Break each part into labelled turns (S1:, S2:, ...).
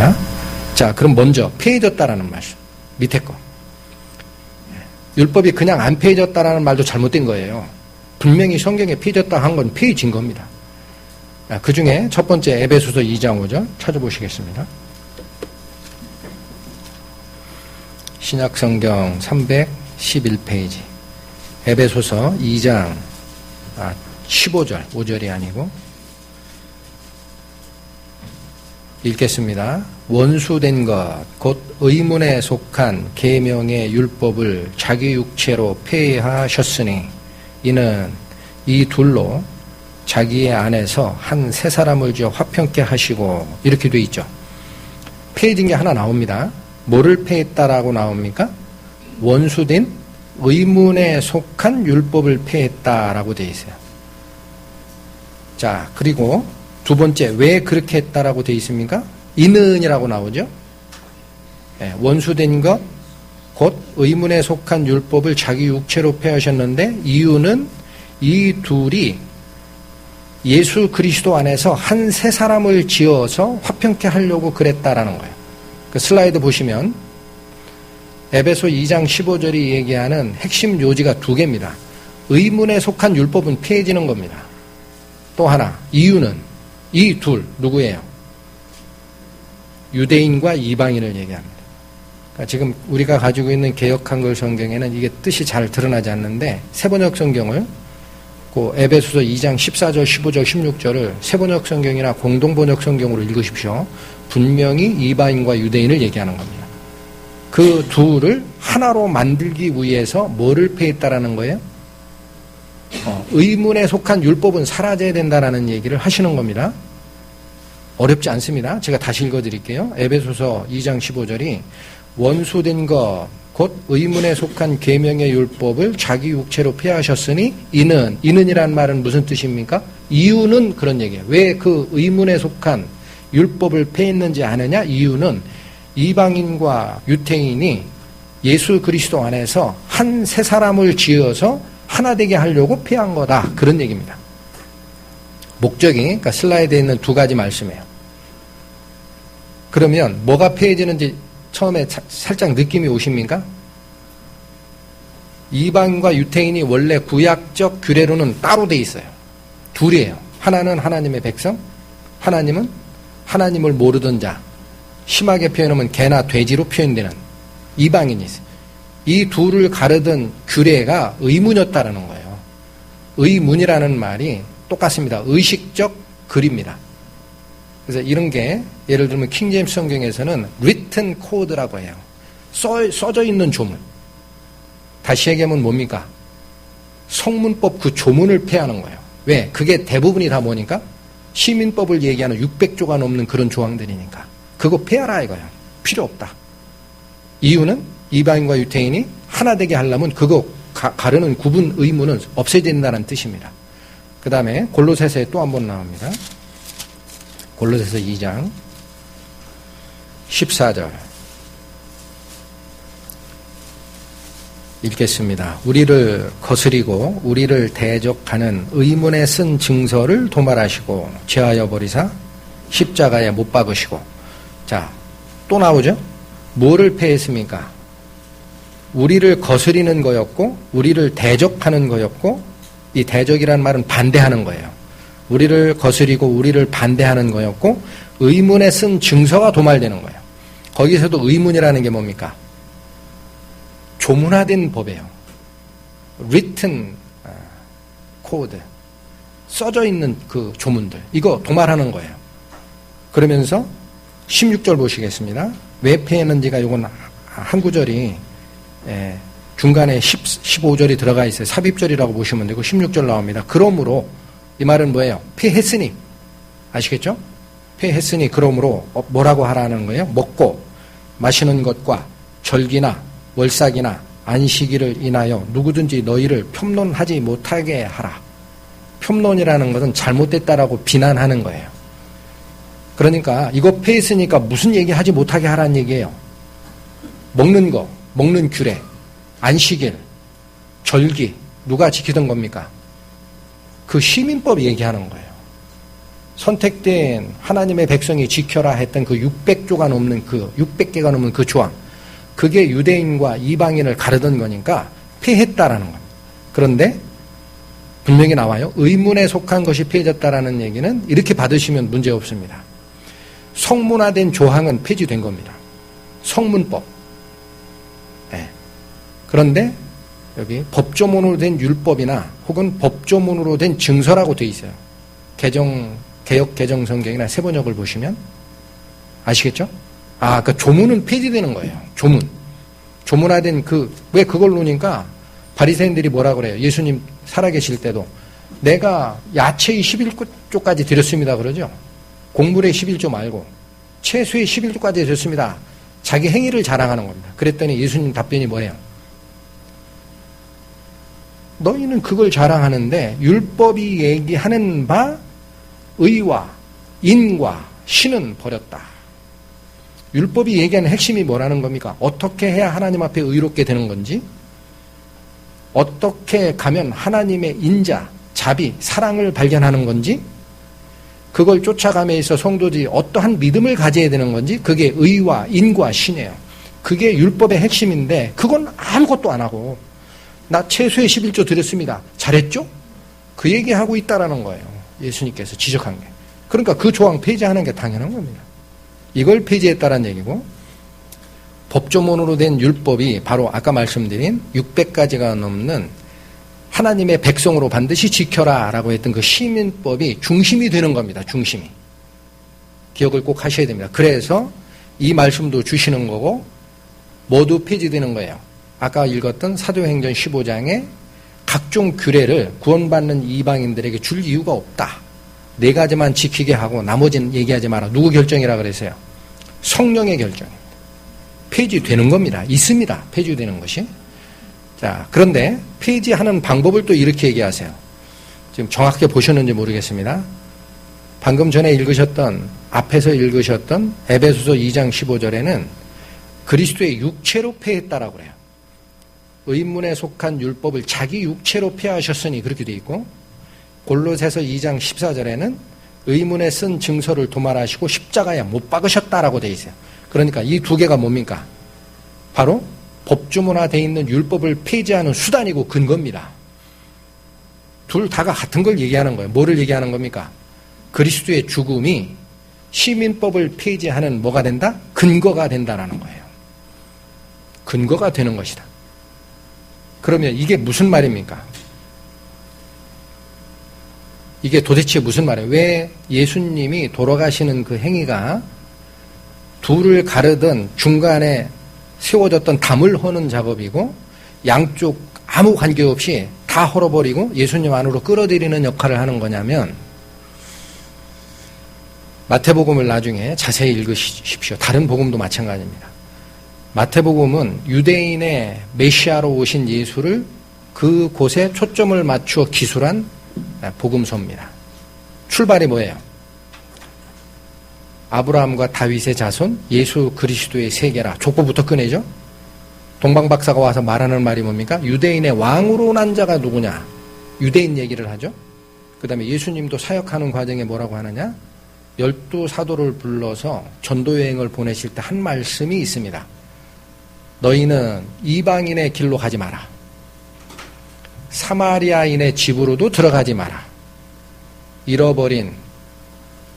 S1: 되겠습니다. 자, 그럼 먼저 폐해졌다라는 말씀. 밑에 거. 율법이 그냥 안 폐해졌다라는 말도 잘못된 거예요. 분명히 성경에 폐해졌다 한 건 폐해진 겁니다. 그 중에 첫 번째 에베소서 2장 5절 찾아보시겠습니다. 신약성경 311페이지. 에베소서 2장 15절, 5절이 아니고 읽겠습니다. 원수된 것, 곧 의문에 속한 계명의 율법을 자기 육체로 폐하셨으니 이는 이 둘로 자기의 안에서 한 새 사람을 지어 화평케 하시고 이렇게 돼 있죠. 폐해진 게 하나 나옵니다. 뭐를 폐했다라고 나옵니까? 원수된 의문에 속한 율법을 폐했다라고 돼 있어요. 자, 그리고 두 번째 왜 그렇게 했다라고 돼 있습니까? 이는이라고 나오죠. 네, 원수된 것, 곧 의문에 속한 율법을 자기 육체로 폐하셨는데 이유는 이 둘이 예수 그리스도 안에서 한 새 사람을 지어서 화평케 하려고 그랬다라는 거예요. 그 슬라이드 보시면 에베소 2장 15절이 얘기하는 핵심 요지가 두 개입니다. 의문에 속한 율법은 폐해지는 겁니다. 또 하나, 이유는 이 둘 누구예요? 유대인과 이방인을 얘기합니다. 그러니까 지금 우리가 가지고 있는 개역 한글 성경에는 이게 뜻이 잘 드러나지 않는데 세번역 성경을 그 에베소서 2장 14절, 15절, 16절을 세번역 성경이나 공동번역 성경으로 읽으십시오. 분명히 이방인과 유대인을 얘기하는 겁니다. 그 둘을 하나로 만들기 위해서 뭐를 폐했다라는 거예요? 의문에 속한 율법은 사라져야 된다라는 얘기를 하시는 겁니다. 어렵지 않습니다. 제가 다시 읽어드릴게요. 에베소서 2장 15절이 원수된 것, 곧 의문에 속한 계명의 율법을 자기 육체로 폐하셨으니 이는이란 말은 무슨 뜻입니까? 이유는 그런 얘기예요. 왜 그 의문에 속한 율법을 폐했는지 아느냐? 이유는 이방인과 유태인이 예수 그리스도 안에서 한 새 사람을 지어서 하나 되게 하려고 폐한 거다. 그런 얘기입니다. 목적이, 그러니까 슬라이드에 있는 두 가지 말씀이에요. 그러면 뭐가 폐해지는지 처음에 살짝 느낌이 오십니까? 이방인과 유태인이 원래 구약적 규례로는 따로 돼 있어요. 둘이에요. 하나는 하나님의 백성, 하나님은 하나님을 모르던 자, 심하게 표현하면 개나 돼지로 표현되는 이방인이 있어요. 이 둘을 가르던 규례가 의문이었다라는 거예요. 의문이라는 말이 똑같습니다. 의식적 글입니다. 그래서 이런 게 예를 들면 킹제임스 성경에서는 written code라고 해요. 써져 있는 조문. 다시 얘기하면 뭡니까? 성문법 그 조문을 폐하는 거예요. 왜? 그게 대부분이 다 뭐니까? 시민법을 얘기하는 600조가 넘는 그런 조항들이니까. 그거 폐하라 이거야. 필요 없다. 이유는 이방인과 유태인이 하나 되게 하려면 그거 가르는 구분 의무는 없애야 된다는 뜻입니다. 그 다음에 골로새서에 또 한 번 나옵니다. 골로새서 2장 14절 읽겠습니다. 우리를 거스리고 우리를 대적하는 의문에 쓴 증서를 도말하시고 제하여 버리사 십자가에 못 박으시고. 자, 또 나오죠? 뭐를 폐했습니까? 우리를 거스리는 거였고 우리를 대적하는 거였고, 이 대적이라는 말은 반대하는 거예요. 우리를 거스리고 우리를 반대하는 거였고 의문에 쓴 증서가 도말되는 거예요. 거기서도 의문이라는 게 뭡니까? 조문화된 법이에요. written code, 써져 있는 그 조문들, 이거 도말하는 거예요. 그러면서 16절 보시겠습니다. 왜 폐했는지가 이건 한 구절이 중간에 15절이 들어가 있어요. 삽입절이라고 보시면 되고 16절 나옵니다. 그러므로 이 말은 뭐예요? 폐했으니, 아시겠죠? 폐했으니 그러므로 뭐라고 하라는 거예요? 먹고 마시는 것과 절기나 월삭이나 안식일을 인하여 누구든지 너희를 폄론하지 못하게 하라. 폄론이라는 것은 잘못됐다라고 비난하는 거예요. 그러니까 이거 폐했으니까 무슨 얘기 하지 못하게 하라는 얘기예요. 먹는 거, 먹는 규례, 안식일, 절기 누가 지키던 겁니까? 그 시민법 얘기하는 거예요. 선택된 하나님의 백성이 지켜라 했던 그 600조가 넘는 600개가 넘는 그 조항, 그게 유대인과 이방인을 가르던 거니까 폐했다라는 겁니다. 그런데 분명히 나와요. 의문에 속한 것이 폐해졌다라는 얘기는 이렇게 받으시면 문제 없습니다. 성문화된 조항은 폐지된 겁니다. 성문법. 네. 그런데 여기 법조문으로 된 율법이나 혹은 법조문으로 된 증서라고 되어 있어요. 개역 개정 성경이나 세번역을 보시면 아시겠죠? 그 조문은 폐지되는 거예요. 조문화된 왜 그걸 놓으니까 바리새인들이 뭐라 그래요? 예수님 살아계실 때도 내가 야채의 11조까지 드렸습니다 그러죠? 곡물의 11조 말고 채소의 11조까지 드렸습니다. 자기 행위를 자랑하는 겁니다. 그랬더니 예수님 답변이 뭐예요? 너희는 그걸 자랑하는데 율법이 얘기하는 바 의와 인과 신은 버렸다. 율법이 얘기하는 핵심이 뭐라는 겁니까? 어떻게 해야 하나님 앞에 의롭게 되는 건지, 어떻게 가면 하나님의 인자, 자비, 사랑을 발견하는 건지, 그걸 쫓아감에 있어 성도들이 어떠한 믿음을 가져야 되는 건지, 그게 의와 인과 신이에요. 그게 율법의 핵심인데 그건 아무것도 안 하고 나 채소에 11조 드렸습니다. 잘했죠? 그 얘기하고 있다라는 거예요. 예수님께서 지적한 게. 그러니까 그 조항 폐지하는 게 당연한 겁니다. 이걸 폐지했다라는 얘기고, 법조문으로 된 율법이 바로 아까 말씀드린 600가지가 넘는 하나님의 백성으로 반드시 지켜라 라고 했던 그 시민법이 중심이 되는 겁니다. 중심이. 기억을 꼭 하셔야 됩니다. 그래서 이 말씀도 주시는 거고 모두 폐지되는 거예요. 아까 읽었던 사도행전 15장에 각종 규례를 구원받는 이방인들에게 줄 이유가 없다. 4가지만 지키게 하고 나머지는 얘기하지 마라. 누구 결정이라 그랬어요? 성령의 결정입니다. 폐지되는 겁니다. 있습니다. 폐지되는 것이. 자, 그런데 폐지하는 방법을 또 이렇게 얘기하세요. 지금 정확하게 보셨는지 모르겠습니다. 방금 전에 읽으셨던, 앞에서 읽으셨던 에베소서 2장 15절에는 그리스도의 육체로 폐했다라고 그래요. 의문에 속한 율법을 자기 육체로 폐하셨으니 그렇게 돼 있고, 골로새서 2장 14절에는 의문에 쓴 증서를 도말하시고 십자가에 못 박으셨다라고 돼 있어요. 그러니까 이 2개가 뭡니까? 바로 법조문화되어 있는 율법을 폐지하는 수단이고 근거입니다. 둘 다가 같은 걸 얘기하는 거예요. 뭐를 얘기하는 겁니까? 그리스도의 죽음이 시민법을 폐지하는 뭐가 된다? 근거가 된다라는 거예요. 근거가 되는 것이다. 그러면 이게 무슨 말입니까? 이게 도대체 무슨 말이에요? 왜 예수님이 돌아가시는 그 행위가 둘을 가르던 중간에 세워졌던 담을 허는 작업이고 양쪽 아무 관계없이 다 헐어버리고 예수님 안으로 끌어들이는 역할을 하는 거냐면, 마태복음을 나중에 자세히 읽으십시오. 다른 복음도 마찬가지입니다. 마태복음은 유대인의 메시아로 오신 예수를 그곳에 초점을 맞추어 기술한 복음서입니다. 출발이 뭐예요? 아브라함과 다윗의 자손, 예수 그리스도의 세계라. 족보부터 꺼내죠? 동방박사가 와서 말하는 말이 뭡니까? 유대인의 왕으로 난 자가 누구냐? 유대인 얘기를 하죠. 그 다음에 예수님도 사역하는 과정에 뭐라고 하느냐? 12사도를 불러서 전도여행을 보내실 때 한 말씀이 있습니다. 너희는 이방인의 길로 가지 마라. 사마리아인의 집으로도 들어가지 마라. 잃어버린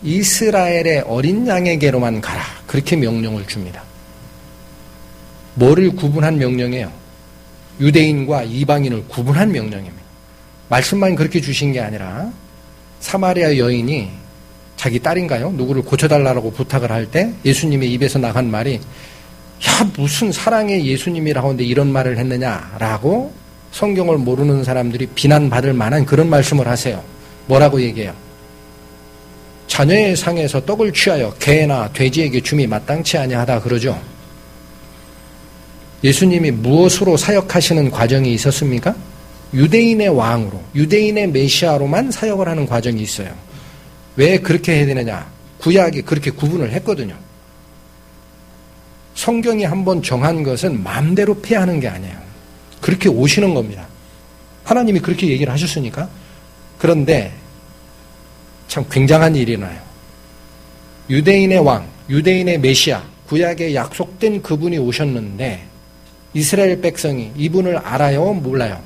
S1: 이스라엘의 어린 양에게로만 가라. 그렇게 명령을 줍니다. 뭐를 구분한 명령이에요? 유대인과 이방인을 구분한 명령입니다. 말씀만 그렇게 주신 게 아니라 사마리아 여인이 자기 딸인가요? 누구를 고쳐달라고 부탁을 할 때 예수님의 입에서 나간 말이, 야, 무슨 사랑의 예수님이라고 하는데 이런 말을 했느냐라고 성경을 모르는 사람들이 비난받을 만한 그런 말씀을 하세요. 뭐라고 얘기해요? 자녀의 상에서 떡을 취하여 개나 돼지에게 줌이 마땅치 아니하다 그러죠. 예수님이 무엇으로 사역하시는 과정이 있었습니까? 유대인의 왕으로, 유대인의 메시아로만 사역을 하는 과정이 있어요. 왜 그렇게 해야 되느냐? 구약이 그렇게 구분을 했거든요. 성경이 한번 정한 것은 마음대로 폐하는 게 아니에요. 그렇게 오시는 겁니다. 하나님이 그렇게 얘기를 하셨으니까. 그런데 참 굉장한 일이 나요. 유대인의 왕, 유대인의 메시아, 구약에 약속된 그분이 오셨는데 이스라엘 백성이 이분을 알아요? 몰라요?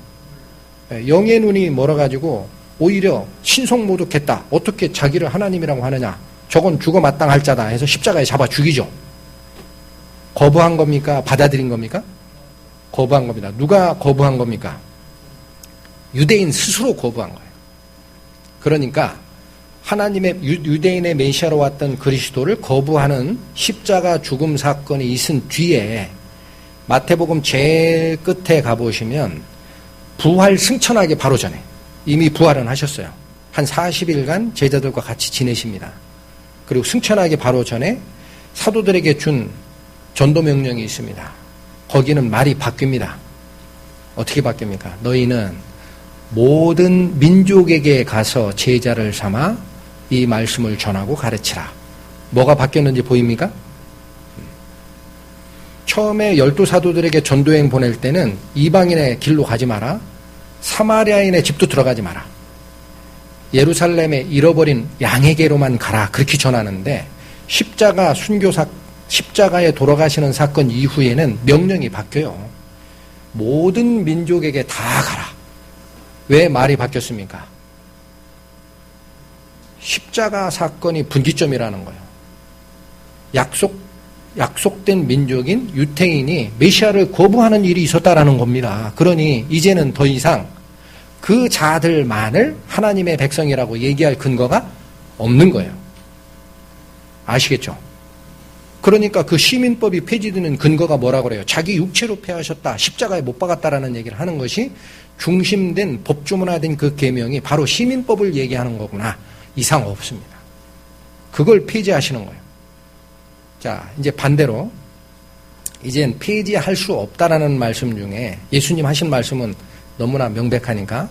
S1: 영의 눈이 멀어가지고 오히려 신성모독했다. 어떻게 자기를 하나님이라고 하느냐. 저건 죽어 마땅할 자다 해서 십자가에 잡아 죽이죠. 거부한 겁니까? 받아들인 겁니까? 거부한 겁니다. 누가 거부한 겁니까? 유대인 스스로 거부한 거예요. 그러니까 하나님의 유대인의 메시아로 왔던 그리스도를 거부하는 십자가 죽음 사건이 있은 뒤에 마태복음 제일 끝에 가보시면 부활 승천하기 바로 전에 이미 부활은 하셨어요. 한 40일간 제자들과 같이 지내십니다. 그리고 승천하기 바로 전에 사도들에게 준 전도 명령이 있습니다. 거기는 말이 바뀝니다. 어떻게 바뀝니까? 너희는 모든 민족에게 가서 제자를 삼아 이 말씀을 전하고 가르치라. 뭐가 바뀌었는지 보입니까? 처음에 12사도들에게 전도여행 보낼 때는 이방인의 길로 가지 마라. 사마리아인의 집도 들어가지 마라. 예루살렘에 잃어버린 양에게로만 가라. 그렇게 전하는데 십자가에 돌아가시는 사건 이후에는 명령이 바뀌어요. 모든 민족에게 다 가라. 왜 말이 바뀌었습니까? 십자가 사건이 분기점이라는 거예요. 약속된 민족인 유태인이 메시아를 거부하는 일이 있었다라는 겁니다. 그러니 이제는 더 이상 그 자들만을 하나님의 백성이라고 얘기할 근거가 없는 거예요. 아시겠죠? 그러니까 그 시민법이 폐지되는 근거가 뭐라고 그래요? 자기 육체로 폐하셨다, 십자가에 못 박았다라는 얘기를 하는 것이 중심된 법조문화된 그 계명이 바로 시민법을 얘기하는 거구나. 이상 없습니다. 그걸 폐지하시는 거예요. 자, 이제 반대로 이젠 폐지할 수 없다라는 말씀 중에 예수님 하신 말씀은 너무나 명백하니까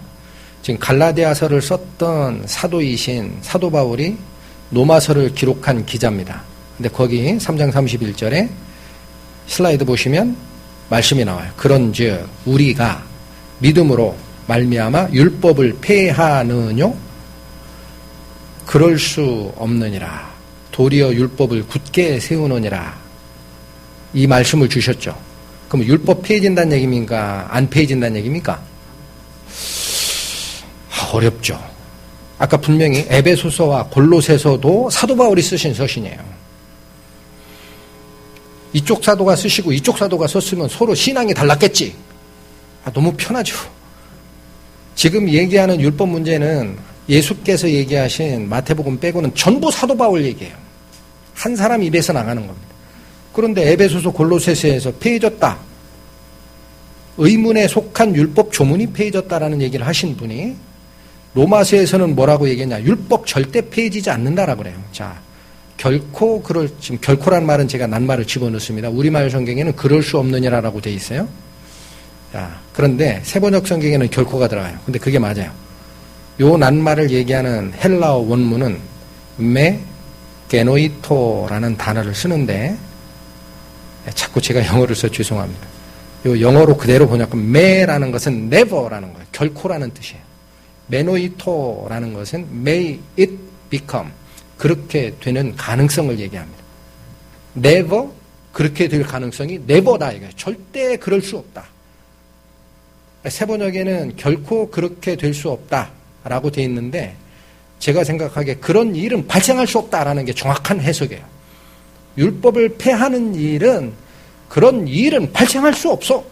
S1: 지금 갈라디아서를 썼던 사도이신 사도 바울이 로마서를 기록한 기자입니다. 근데 거기 3장 31절에 슬라이드 보시면 말씀이 나와요. 그런즉 우리가 믿음으로 말미암아 율법을 폐하느뇨? 그럴 수 없느니라. 도리어 율법을 굳게 세우느니라. 이 말씀을 주셨죠. 그럼 율법 폐해진다는 얘기입니까? 안 폐해진다는 얘기입니까? 어렵죠. 아까 분명히 에베소서와 골로새서도 사도 바울이 쓰신 서신이에요. 이쪽 사도가 쓰시고 이쪽 사도가 썼으면 서로 신앙이 달랐겠지. 너무 편하죠. 지금 얘기하는 율법 문제는 예수께서 얘기하신 마태복음 빼고는 전부 사도 바울 얘기예요. 한 사람 입에서 나가는 겁니다. 그런데 에베소서 골로새서에서 폐해졌다. 의문에 속한 율법 조문이 폐해졌다라는 얘기를 하신 분이 로마서에서는 뭐라고 얘기했냐. 율법 절대 폐해지지 않는다라고 그래요. 자, 결코 지금 결코란 말은 제가 낱말을 집어넣습니다. 우리말 성경에는 그럴 수 없느냐라고 돼 있어요. 자, 그런데 세번역 성경에는 결코가 들어가요. 근데 그게 맞아요. 요 낱말을 얘기하는 헬라어 원문은 게노이토라는 단어를 쓰는데 자꾸 제가 영어를 써 죄송합니다. 요 영어로 그대로 번역하면 메라는 것은 never라는 거예요. 결코라는 뜻이에요. 메노이토라는 것은 may it become 그렇게 되는 가능성을 얘기합니다. never 그렇게 될 가능성이 never다 이거예요. 절대 그럴 수 없다. 세번역에는 결코 그렇게 될 수 없다라고 돼 있는데 제가 생각하기에 그런 일은 발생할 수 없다라는 게 정확한 해석이에요. 율법을 폐하는 일은 그런 일은 발생할 수 없어.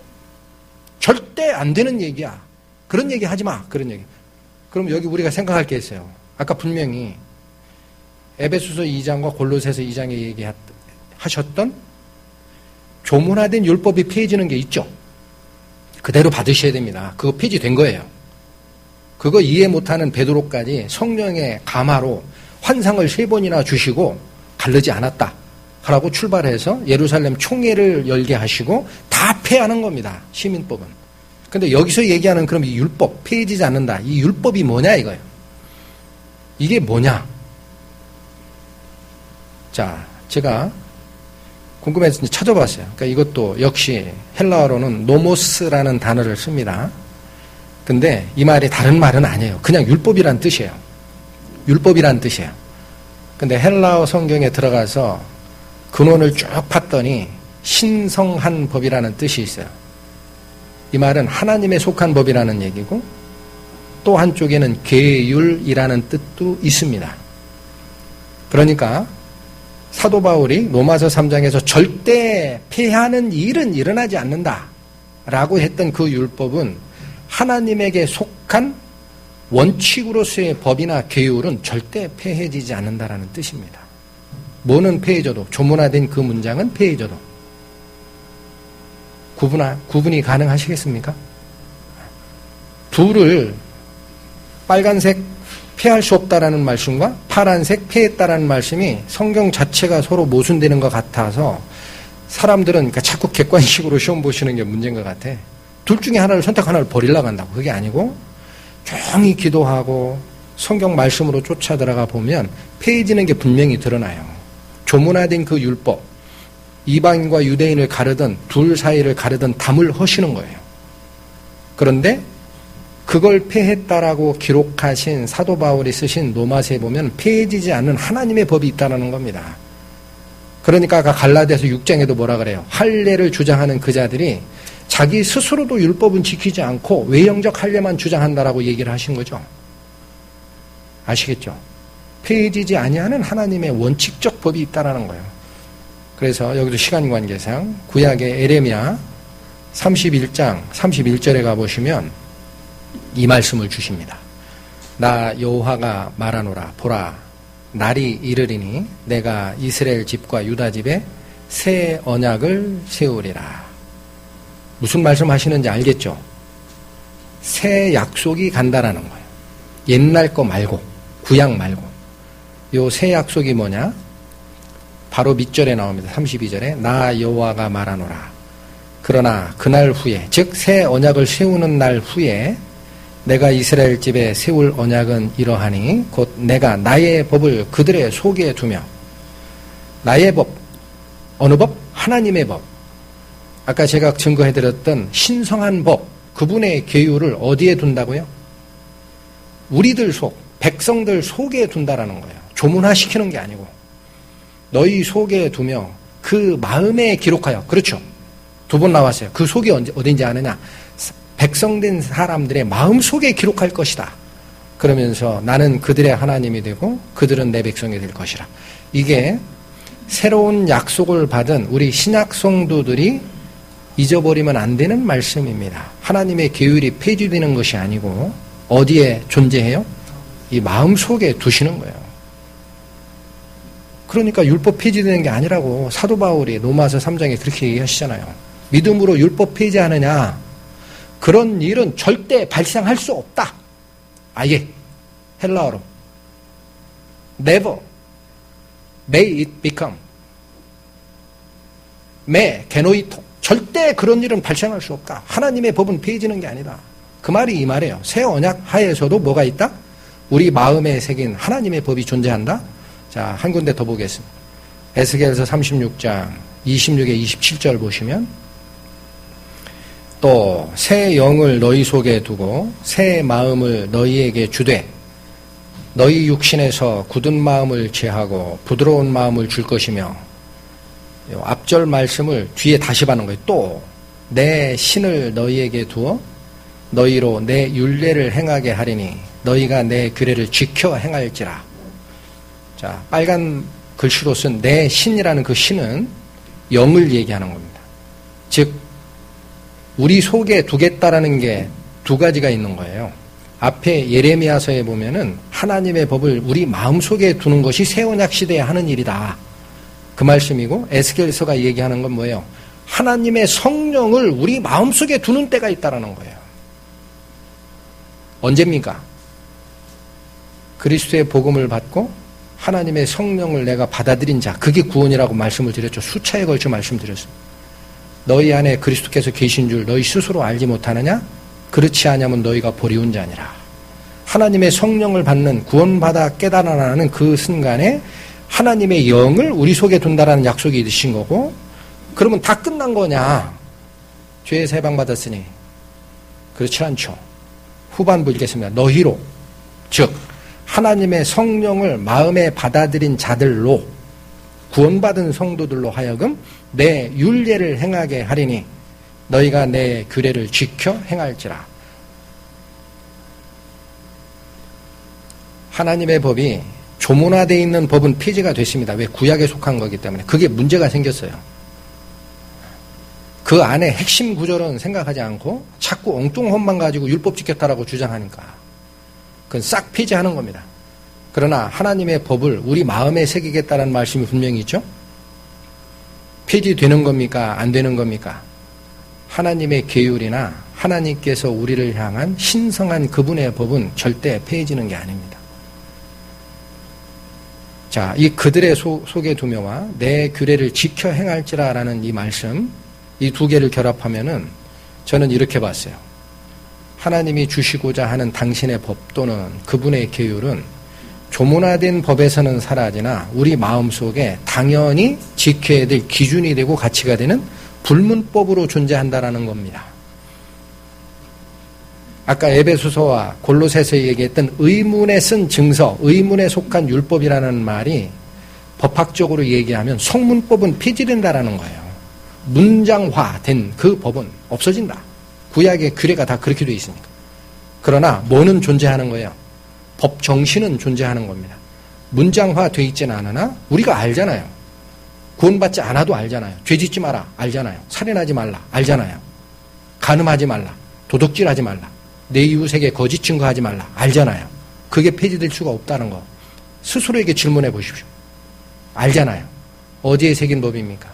S1: 절대 안 되는 얘기야. 그런 얘기 하지 마. 그런 얘기. 그럼 여기 우리가 생각할 게 있어요. 아까 분명히 에베소서 2장과 골로새서 2장에 얘기하셨던 조문화된 율법이 폐해지는 게 있죠. 그대로 받으셔야 됩니다. 그거 폐지된 거예요. 그거 이해 못하는 베드로까지 성령의 감화로 환상을 3번이나 주시고 가르지 않았다. 라고 출발해서 예루살렘 총회를 열게 하시고 다 폐하는 겁니다. 시민법은. 근데 여기서 얘기하는 그럼 이 율법, 폐해지지 않는다. 이 율법이 뭐냐 이거예요. 이게 뭐냐. 자, 제가 궁금해서 찾아봤어요. 그러니까 이것도 역시 헬라어로는 노모스라는 단어를 씁니다. 근데 이 말이 다른 말은 아니에요. 그냥 율법이란 뜻이에요. 율법이란 뜻이에요. 근데 헬라어 성경에 들어가서 근원을 쭉 팠더니 신성한 법이라는 뜻이 있어요. 이 말은 하나님에 속한 법이라는 얘기고 또 한쪽에는 계율이라는 뜻도 있습니다. 그러니까 사도 바울이 로마서 3장에서 절대 폐하는 일은 일어나지 않는다 라고 했던 그 율법은 하나님에게 속한 원칙으로서의 법이나 계율은 절대 폐해지지 않는다라는 뜻입니다. 뭐는 폐해져도, 조문화된 그 문장은 폐해져도. 구분이 가능하시겠습니까? 불을 빨간색 폐할 수 없다라는 말씀과 파란색 폐했다라는 말씀이 성경 자체가 서로 모순되는 것 같아서 사람들은 그러니까 자꾸 객관식으로 시험 보시는 게 문제인 것 같아. 둘 중에 하나를 선택, 하나를 버리려고 한다고. 그게 아니고 조용히 기도하고 성경 말씀으로 쫓아 들어가 보면 폐해지는 게 분명히 드러나요. 조문화된 그 율법, 이방인과 유대인을 가르던 둘 사이를 가르던 담을 허시는 거예요. 그런데 그걸 폐했다라고 기록하신 사도 바울이 쓰신 로마서에 보면 폐해지지 않는 하나님의 법이 있다는 겁니다. 그러니까 아까 갈라디아서 6장에도 뭐라 그래요? 할례를 주장하는 그 자들이 자기 스스로도 율법은 지키지 않고 외형적 할례만 주장한다라고 얘기를 하신 거죠. 아시겠죠? 폐해지지 아니하는 하나님의 원칙적 법이 있다는 거예요. 그래서 여기도 시간 관계상 구약의 에레미야 31장 31절에 가보시면 이 말씀을 주십니다. 나 여호와가 말하노라. 보라, 날이 이르리니 내가 이스라엘 집과 유다 집에 새 언약을 세우리라. 무슨 말씀 하시는지 알겠죠? 새 약속이 간다라는 거예요. 옛날 거 말고, 구약 말고. 요 새 약속이 뭐냐? 바로 밑절에 나옵니다. 32절에 나 여호와가 말하노라. 그러나 그날 후에, 즉 새 언약을 세우는 날 후에 내가 이스라엘 집에 세울 언약은 이러하니 곧 내가 나의 법을 그들의 속에 두며. 나의 법, 어느 법? 하나님의 법. 아까 제가 증거해드렸던 신성한 법, 그분의 계율을 어디에 둔다고요? 우리들 속, 백성들 속에 둔다라는 거예요. 조문화시키는 게 아니고 너희 속에 두며 그 마음에 기록하여. 그렇죠. 두 번 나왔어요. 그 속이 어딘지 아느냐? 백성된 사람들의 마음 속에 기록할 것이다. 그러면서 나는 그들의 하나님이 되고 그들은 내 백성이 될 것이라. 이게 새로운 약속을 받은 우리 신약 성도들이 잊어버리면 안 되는 말씀입니다. 하나님의 계율이 폐지되는 것이 아니고 어디에 존재해요? 이 마음 속에 두시는 거예요. 그러니까 율법 폐지되는 게 아니라고 사도 바울이 로마서 3장에 그렇게 얘기하시잖아요. 믿음으로 율법 폐지하느냐? 그런 일은 절대 발생할 수 없다. 아예 헬라어로 never may it become me genoito. 절대 그런 일은 발생할 수 없다. 하나님의 법은 폐지는 게 아니다. 그 말이 이 말이에요. 새 언약 하에서도 뭐가 있다? 우리 마음에 새긴 하나님의 법이 존재한다. 자, 한 군데 더 보겠습니다. 에스겔서 36장 26에 27절 보시면 또 새 영을 너희 속에 두고 새 마음을 너희에게 주되 너희 육신에서 굳은 마음을 제하고 부드러운 마음을 줄 것이며. 앞절 말씀을 뒤에 다시 받는 거예요. 또 내 신을 너희에게 두어 너희로 내 율례를 행하게 하리니 너희가 내 규례를 지켜 행할지라. 자, 빨간 글씨로 쓴 내 신이라는 그 신은 영을 얘기하는 겁니다. 즉 우리 속에 두겠다라는 게 두 가지가 있는 거예요. 앞에 예레미야서에 보면은 하나님의 법을 우리 마음속에 두는 것이 새 언약 시대에 하는 일이다. 그 말씀이고 에스겔서가 얘기하는 건 뭐예요? 하나님의 성령을 우리 마음속에 두는 때가 있다라는 거예요. 언제입니까? 그리스도의 복음을 받고 하나님의 성령을 내가 받아들인 자, 그게 구원이라고 말씀을 드렸죠. 수차에 걸쳐 말씀드렸습니다. 너희 안에 그리스도께서 계신 줄 너희 스스로 알지 못하느냐? 그렇지 않으면 너희가 버리운 자니라. 하나님의 성령을 받는 구원받아 깨달아나는 그 순간에 하나님의 영을 우리 속에 둔다라는 약속이 있으신 거고, 그러면 다 끝난 거냐? 죄에서 해방받았으니. 그렇지 않죠. 후반부 읽겠습니다. 너희로, 즉 하나님의 성령을 마음에 받아들인 자들로 구원받은 성도들로 하여금 내 율례를 행하게 하리니 너희가 내 규례를 지켜 행할지라. 하나님의 법이 조문화되어 있는 법은 폐지가 됐습니다. 왜? 구약에 속한 거기 때문에. 그게 문제가 생겼어요. 그 안에 핵심 구절은 생각하지 않고 자꾸 엉뚱한만 가지고 율법 지켰다라고 주장하니까 그건 싹 폐지하는 겁니다. 그러나 하나님의 법을 우리 마음에 새기겠다는 말씀이 분명히 있죠. 폐지되는 겁니까? 안 되는 겁니까? 하나님의 계율이나 하나님께서 우리를 향한 신성한 그분의 법은 절대 폐지는 게 아닙니다. 자, 이 그들의 속에 두며와 내 규례를 지켜 행할지라라는 이 말씀, 이 두 개를 결합하면은 저는 이렇게 봤어요. 하나님이 주시고자 하는 당신의 법 또는 그분의 계율은 조문화된 법에서는 사라지나 우리 마음속에 당연히 지켜야 될 기준이 되고 가치가 되는 불문법으로 존재한다라는 겁니다. 아까 에베소서와 골로새서 얘기했던 의문에 쓴 증서, 의문에 속한 율법이라는 말이 법학적으로 얘기하면 성문법은 폐지된다라는 거예요. 문장화된 그 법은 없어진다. 구약의 규례가 다 그렇게 되어 있으니까. 그러나 뭐는 존재하는 거예요? 법 정신은 존재하는 겁니다. 문장화되어 있지는 않으나 우리가 알잖아요. 구원받지 않아도 알잖아요. 죄짓지 마라 알잖아요. 살인하지 말라 알잖아요. 간음하지 말라, 도둑질하지 말라, 내 이웃에게 거짓 증거하지 말라 알잖아요. 그게 폐지될 수가 없다는 거 스스로에게 질문해 보십시오. 알잖아요. 어디에 새긴 법입니까?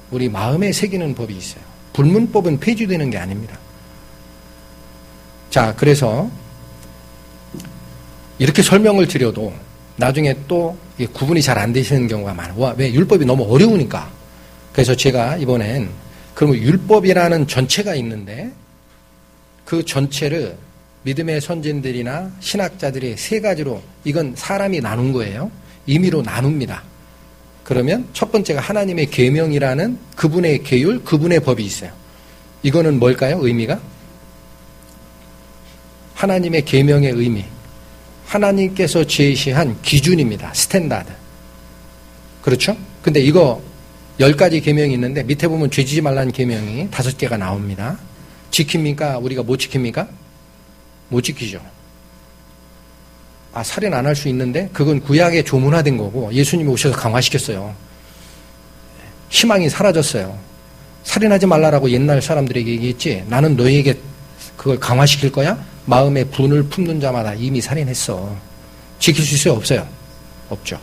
S1: 우리 마음에 새기는 법이 있어요. 불문법은 폐지되는 게 아닙니다. 자, 그래서 이렇게 설명을 드려도 나중에 또 구분이 잘 안 되시는 경우가 많아요. 왜? 율법이 너무 어려우니까. 그래서 제가 이번엔 그러면 율법이라는 전체가 있는데 그 전체를 믿음의 선진들이나 신학자들이 세 가지로 이건 사람이 나눈 거예요. 임의로 나눕니다. 그러면 첫 번째가 하나님의 계명이라는 그분의 계율, 그분의 법이 있어요. 이거는 뭘까요? 의미가? 하나님의 계명의 의미. 하나님께서 제시한 기준입니다. 스탠다드. 그렇죠? 근데 이거 10가지 계명이 있는데 밑에 보면 죄지지 말라는 계명이 5개가 나옵니다. 지킵니까? 우리가 못 지킵니까? 못 지키죠. 아, 살인 안 할 수 있는데 그건 구약에 조문화된 거고 예수님이 오셔서 강화시켰어요. 희망이 사라졌어요. 살인하지 말라라고 옛날 사람들에게 얘기했지 나는 너희에게 그걸 강화시킬 거야? 마음에 분을 품는 자마다 이미 살인했어. 지킬 수 있어요? 없어요? 없죠.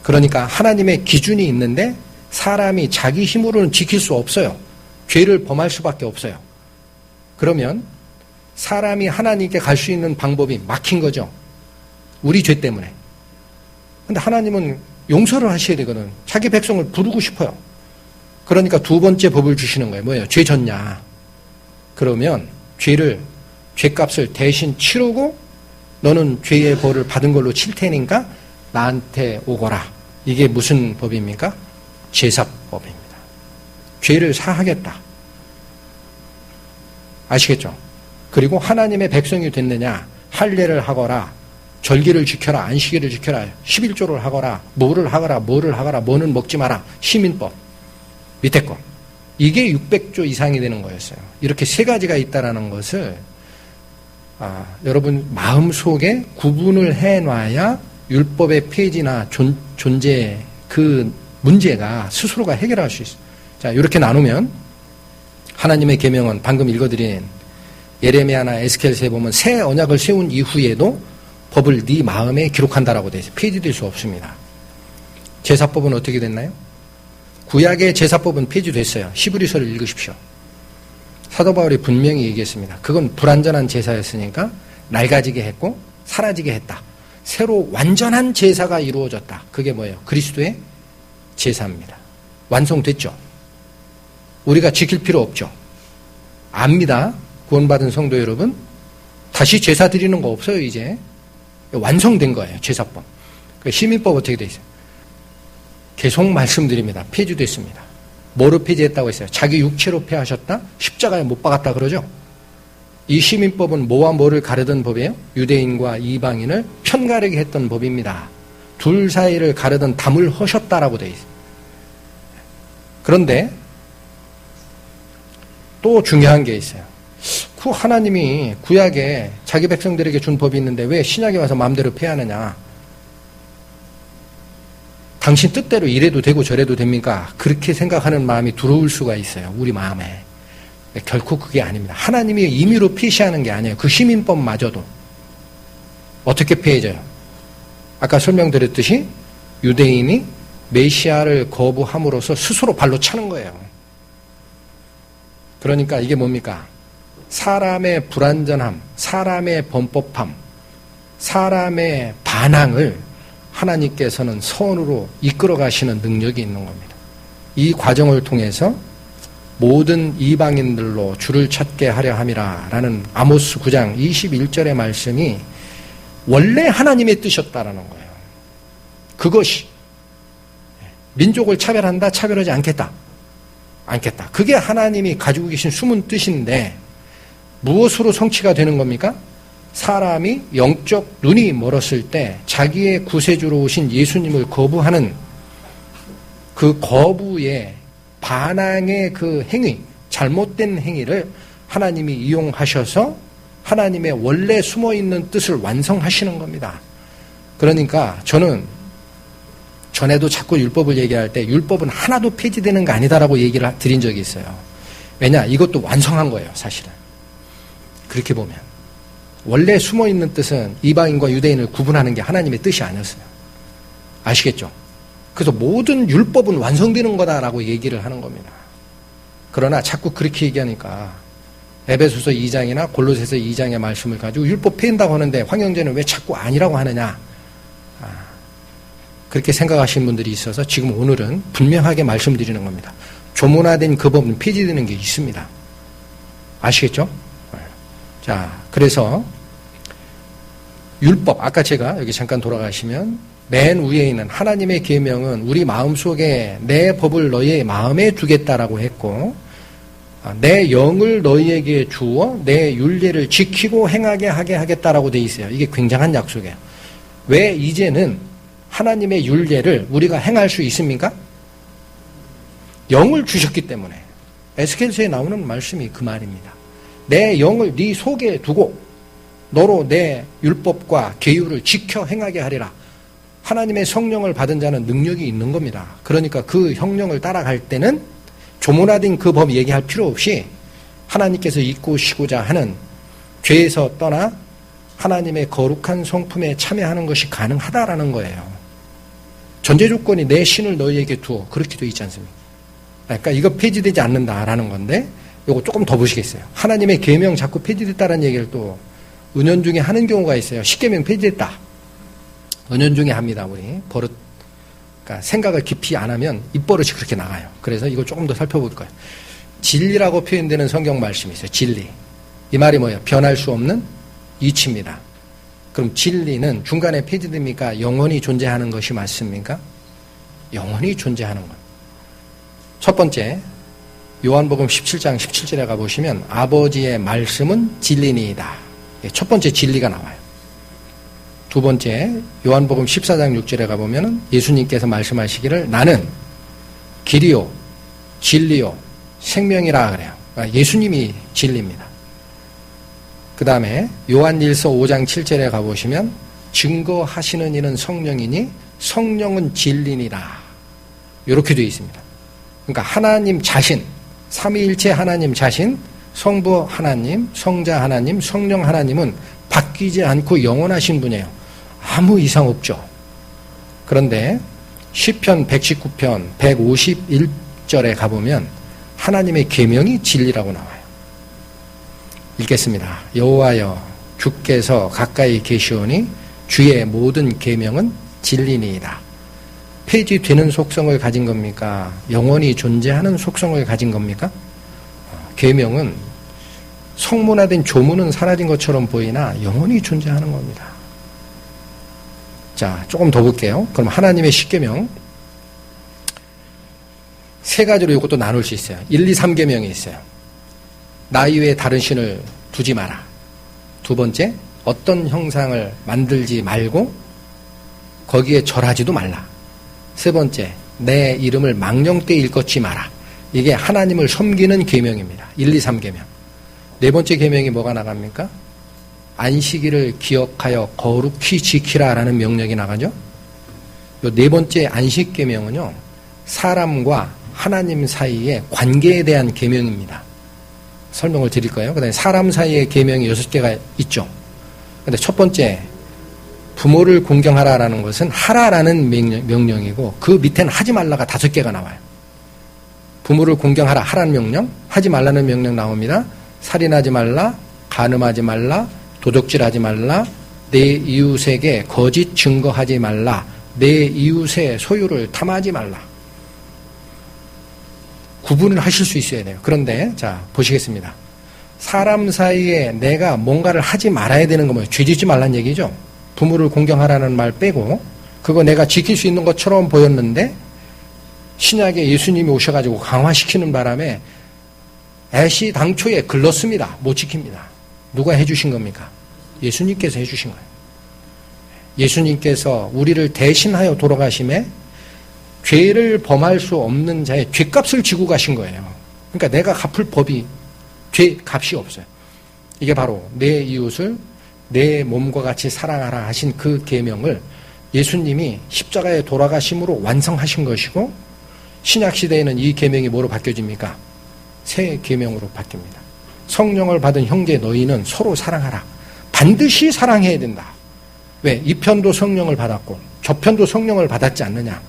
S1: 그러니까 하나님의 기준이 있는데 사람이 자기 힘으로는 지킬 수 없어요. 죄를 범할 수밖에 없어요. 그러면 사람이 하나님께 갈 수 있는 방법이 막힌 거죠. 우리 죄 때문에. 근데 하나님은 용서를 하셔야 되거든. 자기 백성을 부르고 싶어요. 그러니까 두 번째 법을 주시는 거예요. 뭐예요? 죄 졌냐? 그러면 죄값을 대신 치르고 너는 죄의 벌을 받은 걸로 칠 테니까 나한테 오거라. 이게 무슨 법입니까? 제사법입니다. 죄를 사하겠다. 아시겠죠? 그리고 하나님의 백성이 됐느냐? 할례를 하거라. 절기를 지켜라. 안식일을 지켜라. 11조를 하거라. 뭐를 하거라. 뭐는 먹지 마라. 시민법. 밑에 거. 이게 600조 이상이 되는 거였어요. 이렇게 세 가지가 있다라는 것을 여러분 마음속에 구분을 해놔야 율법의 폐지나 존재 그 문제가 스스로가 해결할 수 있어요. 자, 이렇게 나누면 하나님의 계명은 방금 읽어드린 예레미야나 에스겔서에 보면 새 언약을 세운 이후에도 법을 네 마음에 기록한다라고 되어 있어요. 폐지될 수 없습니다. 제사법은 어떻게 됐나요? 구약의 제사법은 폐지됐어요. 히브리서를 읽으십시오. 사도 바울이 분명히 얘기했습니다. 그건 불완전한 제사였으니까 낡아지게 했고 사라지게 했다. 새로 완전한 제사가 이루어졌다. 그게 뭐예요? 그리스도의 제사입니다. 완성됐죠? 우리가 지킬 필요 없죠? 압니다. 구원받은 성도 여러분. 다시 제사 드리는 거 없어요, 이제. 완성된 거예요, 제사법. 시민법 어떻게 돼 있어요? 계속 말씀드립니다. 폐지됐습니다. 뭐로 폐지했다고 했어요? 자기 육체로 폐하셨다? 십자가에 못 박았다 그러죠? 이 시민법은 뭐와 뭐를 가르던 법이에요? 유대인과 이방인을 편가르게 했던 법입니다. 둘 사이를 가르던 담을 허셨다라고 되어 있어요. 그런데 또 중요한 게 있어요. 그 하나님이 구약에 자기 백성들에게 준 법이 있는데 왜 신약에 와서 마음대로 폐하느냐? 당신 뜻대로 이래도 되고 저래도 됩니까? 그렇게 생각하는 마음이 들어올 수가 있어요. 우리 마음에. 결코 그게 아닙니다. 하나님이 임의로 폐시하는 게 아니에요. 그 시민법마저도. 어떻게 폐해져요? 아까 설명드렸듯이 유대인이 메시아를 거부함으로써 스스로 발로 차는 거예요. 그러니까 이게 뭡니까? 사람의 불완전함, 사람의 범법함, 사람의 반항을 하나님께서는 선으로 이끌어 가시는 능력이 있는 겁니다. 이 과정을 통해서 모든 이방인들로 주를 찾게 하려 함이라 라는 아모스 9장 21절의 말씀이 원래 하나님의 뜻이었다라는 거예요. 그것이 민족을 차별한다, 차별하지 않겠다. 그게 하나님이 가지고 계신 숨은 뜻인데 무엇으로 성취가 되는 겁니까? 사람이 영적 눈이 멀었을 때 자기의 구세주로 오신 예수님을 거부하는 그 거부의 반항의 그 행위, 잘못된 행위를 하나님이 이용하셔서 하나님의 원래 숨어있는 뜻을 완성하시는 겁니다. 그러니까 저는 전에도 자꾸 율법을 얘기할 때 율법은 하나도 폐지되는 거 아니다라고 얘기를 드린 적이 있어요. 왜냐? 이것도 완성한 거예요, 사실은. 그렇게 보면. 원래 숨어있는 뜻은 이방인과 유대인을 구분하는 게 하나님의 뜻이 아니었어요. 아시겠죠? 그래서 모든 율법은 완성되는 거다라고 얘기를 하는 겁니다. 그러나 자꾸 그렇게 얘기하니까 에베소서 2장이나 골로새서 2장의 말씀을 가지고 율법 폐한다고 하는데 황영재는 왜 자꾸 아니라고 하느냐? 그렇게 생각하시는 분들이 있어서 지금 오늘은 분명하게 말씀드리는 겁니다. 조문화된 그 법은 폐지되는 게 있습니다. 아시겠죠? 자, 그래서 율법, 아까 제가 여기 잠깐 돌아가시면 맨 위에 있는 하나님의 계명은 우리 마음속에 내 법을 너희의 마음에 두겠다라고 했고 내 영을 너희에게 주어 내 율례를 지키고 행하게 하게 하겠다라고 돼 있어요. 이게 굉장한 약속이에요. 왜 이제는 하나님의 율례를 우리가 행할 수 있습니까? 영을 주셨기 때문에. 에스겔서에 나오는 말씀이 그 말입니다. 내 영을 네 속에 두고 너로 내 율법과 계율을 지켜 행하게 하리라. 하나님의 성령을 받은 자는 능력이 있는 겁니다. 그러니까 그 성령을 따라갈 때는 조문화된 그 법 얘기할 필요 없이 하나님께서 이끄시고자 하는 죄에서 떠나 하나님의 거룩한 성품에 참여하는 것이 가능하다라는 거예요. 전제 조건이 내 신을 너희에게 두어 그렇게 되어 있지 않습니까? 그러니까 이거 폐지되지 않는다라는 건데 이거 조금 더 보시겠어요. 하나님의 계명 자꾸 폐지됐다는 얘기를 또 은연중에 하는 경우가 있어요. 십계명 폐지됐다. 은연중에 합니다. 우리 버릇. 그러니까 생각을 깊이 안 하면 입버릇이 그렇게 나가요. 그래서 이거 조금 더 살펴볼 거예요. 진리라고 표현되는 성경 말씀이 있어요. 진리. 이 말이 뭐예요? 변할 수 없는 이치입니다. 그럼 진리는 중간에 폐지됩니까? 영원히 존재하는 것이 맞습니까? 영원히 존재하는 것. 첫 번째, 요한복음 17장 17절에 가보시면 아버지의 말씀은 진리니이다. 첫 번째 진리가 나와요. 두 번째, 요한복음 14장 6절에 가보면 예수님께서 말씀하시기를 나는 길이요, 진리요, 생명이라 그래요. 그러니까 예수님이 진리입니다. 그 다음에 요한일서 5장 7절에 가보시면 증거하시는 이는 성령이니 성령은 진리니라. 이렇게 되어 있습니다. 그러니까 하나님 자신, 삼위일체 하나님 자신, 성부 하나님, 성자 하나님, 성령 하나님은 바뀌지 않고 영원하신 분이에요. 아무 이상 없죠. 그런데 시편 119편 151절에 가보면 하나님의 계명이 진리라고 나와요. 읽겠습니다. 여호와여 주께서 가까이 계시오니 주의 모든 계명은 진리니이다. 폐지되는 속성을 가진 겁니까? 영원히 존재하는 속성을 가진 겁니까? 계명은 성문화된 조문은 사라진 것처럼 보이나 영원히 존재하는 겁니다. 자, 조금 더 볼게요. 그럼 하나님의 십계명 세 가지로 이것도 나눌 수 있어요. 1, 2, 3계명이 있어요. 나 이외에 다른 신을 두지 마라. 두 번째, 어떤 형상을 만들지 말고 거기에 절하지도 말라. 세 번째, 내 이름을 망령되이 일컫지 마라. 이게 하나님을 섬기는 계명입니다. 1, 2, 3계명. 네 번째 계명이 뭐가 나갑니까? 안식일을 기억하여 거룩히 지키라라는 명령이 나가죠. 요 네 번째 안식 계명은요, 사람과 하나님 사이의 관계에 대한 계명입니다. 설명을 드릴 거예요. 그다음에 사람 사이의 계명이 6개가 있죠. 근데 첫 번째, 부모를 공경하라라는 것은 하라라는 명령이고 그 밑에는 하지 말라가 5개가 나와요. 부모를 공경하라, 하라는 명령, 하지 말라는 명령 나옵니다. 살인하지 말라, 간음하지 말라, 도적질하지 말라, 내 이웃에게 거짓 증거하지 말라, 내 이웃의 소유를 탐하지 말라. 구분을 하실 수 있어야 돼요. 그런데 자 보시겠습니다. 사람 사이에 내가 뭔가를 하지 말아야 되는 거 뭐예요? 죄 짓지 말란 얘기죠. 부모를 공경하라는 말 빼고 그거 내가 지킬 수 있는 것처럼 보였는데 신약에 예수님이 오셔가지고 강화시키는 바람에 애시 당초에 글렀습니다. 못 지킵니다. 누가 해주신 겁니까? 예수님께서 해주신 거예요. 예수님께서 우리를 대신하여 돌아가심에 죄를 범할 수 없는 자의 죄값을 지고 가신 거예요. 그러니까 내가 갚을 법이 죄값이 없어요. 이게 바로 내 이웃을 내 몸과 같이 사랑하라 하신 그 계명을 예수님이 십자가에 돌아가심으로 완성하신 것이고 신약시대에는 이 계명이 뭐로 바뀌어집니까? 새 계명으로 바뀝니다. 성령을 받은 형제 너희는 서로 사랑하라. 반드시 사랑해야 된다. 왜? 이 편도 성령을 받았고 저 편도 성령을 받았지 않느냐.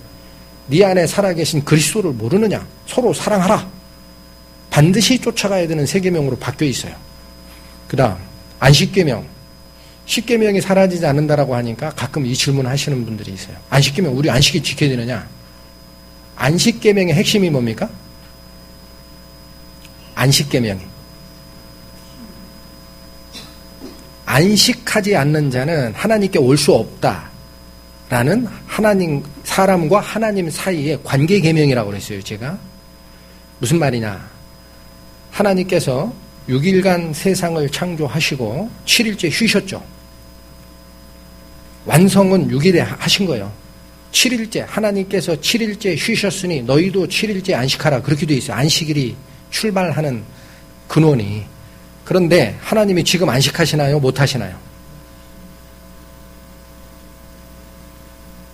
S1: 네 안에 살아계신 그리스도를 모르느냐. 서로 사랑하라. 반드시 쫓아가야 되는 새 계명으로 바뀌어 있어요. 그 다음 안식계명. 10계명이 사라지지 않는다라고 하니까 가끔 이 질문 하시는 분들이 있어요. 안식계명 우리 안식일 지켜야 되느냐. 안식계명의 핵심이 뭡니까? 안식계명이 안식하지 않는 자는 하나님께 올 수 없다라는 하나님 사람과 하나님 사이의 관계 계명이라고 그랬어요. 제가 무슨 말이냐? 하나님께서 6일간 세상을 창조하시고 7일째 쉬셨죠. 완성은 6일에 하신 거예요. 7일째 하나님께서 7일째 쉬셨으니 너희도 7일째 안식하라. 그렇게 되어 있어요. 안식일이 출발하는 근원이. 그런데 하나님이 지금 안식하시나요? 못하시나요?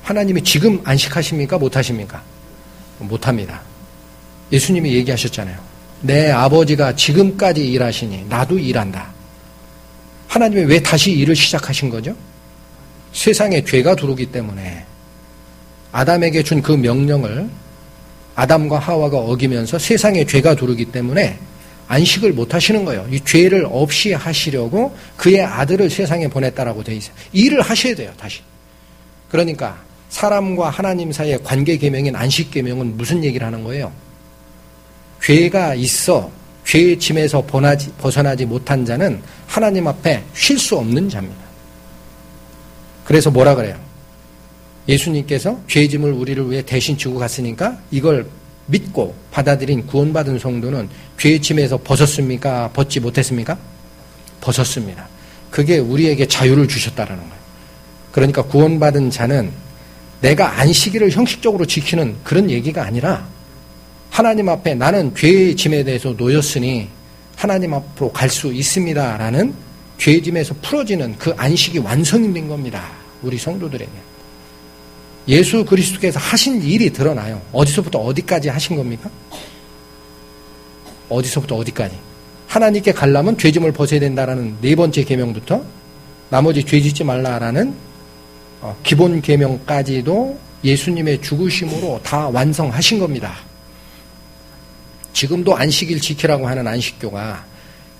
S1: 하나님이 지금 안식하십니까? 못하십니까? 못합니다. 예수님이 얘기하셨잖아요. 내 아버지가 지금까지 일하시니 나도 일한다. 하나님이 왜 다시 일을 시작하신 거죠? 세상에 죄가 들어오기 때문에 아담에게 준 그 명령을 아담과 하와가 어기면서 세상에 죄가 들어오기 때문에 안식을 못 하시는 거예요. 이 죄를 없이 하시려고 그의 아들을 세상에 보냈다라고 돼 있어요. 일을 하셔야 돼요, 다시. 그러니까 사람과 하나님 사이의 관계 계명인 안식 계명은 무슨 얘기를 하는 거예요? 죄가 있어 죄의 짐에서 벗어나지 못한 자는 하나님 앞에 쉴 수 없는 자입니다. 그래서 뭐라 그래요? 예수님께서 죄의 짐을 우리를 위해 대신 지고 갔으니까 이걸 믿고 받아들인 구원받은 성도는 죄의 짐에서 벗었습니까? 벗지 못했습니까? 벗었습니다. 그게 우리에게 자유를 주셨다는 거예요. 그러니까 구원받은 자는 내가 안식일을 형식적으로 지키는 그런 얘기가 아니라 하나님 앞에 나는 죄의 짐에 대해서 놓였으니 하나님 앞으로 갈 수 있습니다라는 죄의 짐에서 풀어지는 그 안식이 완성이 된 겁니다. 우리 성도들에게. 예수 그리스도께서 하신 일이 드러나요. 어디서부터 어디까지 하신 겁니까? 어디서부터 어디까지? 하나님께 가려면 죄짐을 벗어야 된다라는 네 번째 계명부터 나머지 죄 짓지 말라라는 기본 계명까지도 예수님의 죽으심으로 다 완성하신 겁니다. 지금도 안식일 지키라고 하는 안식교가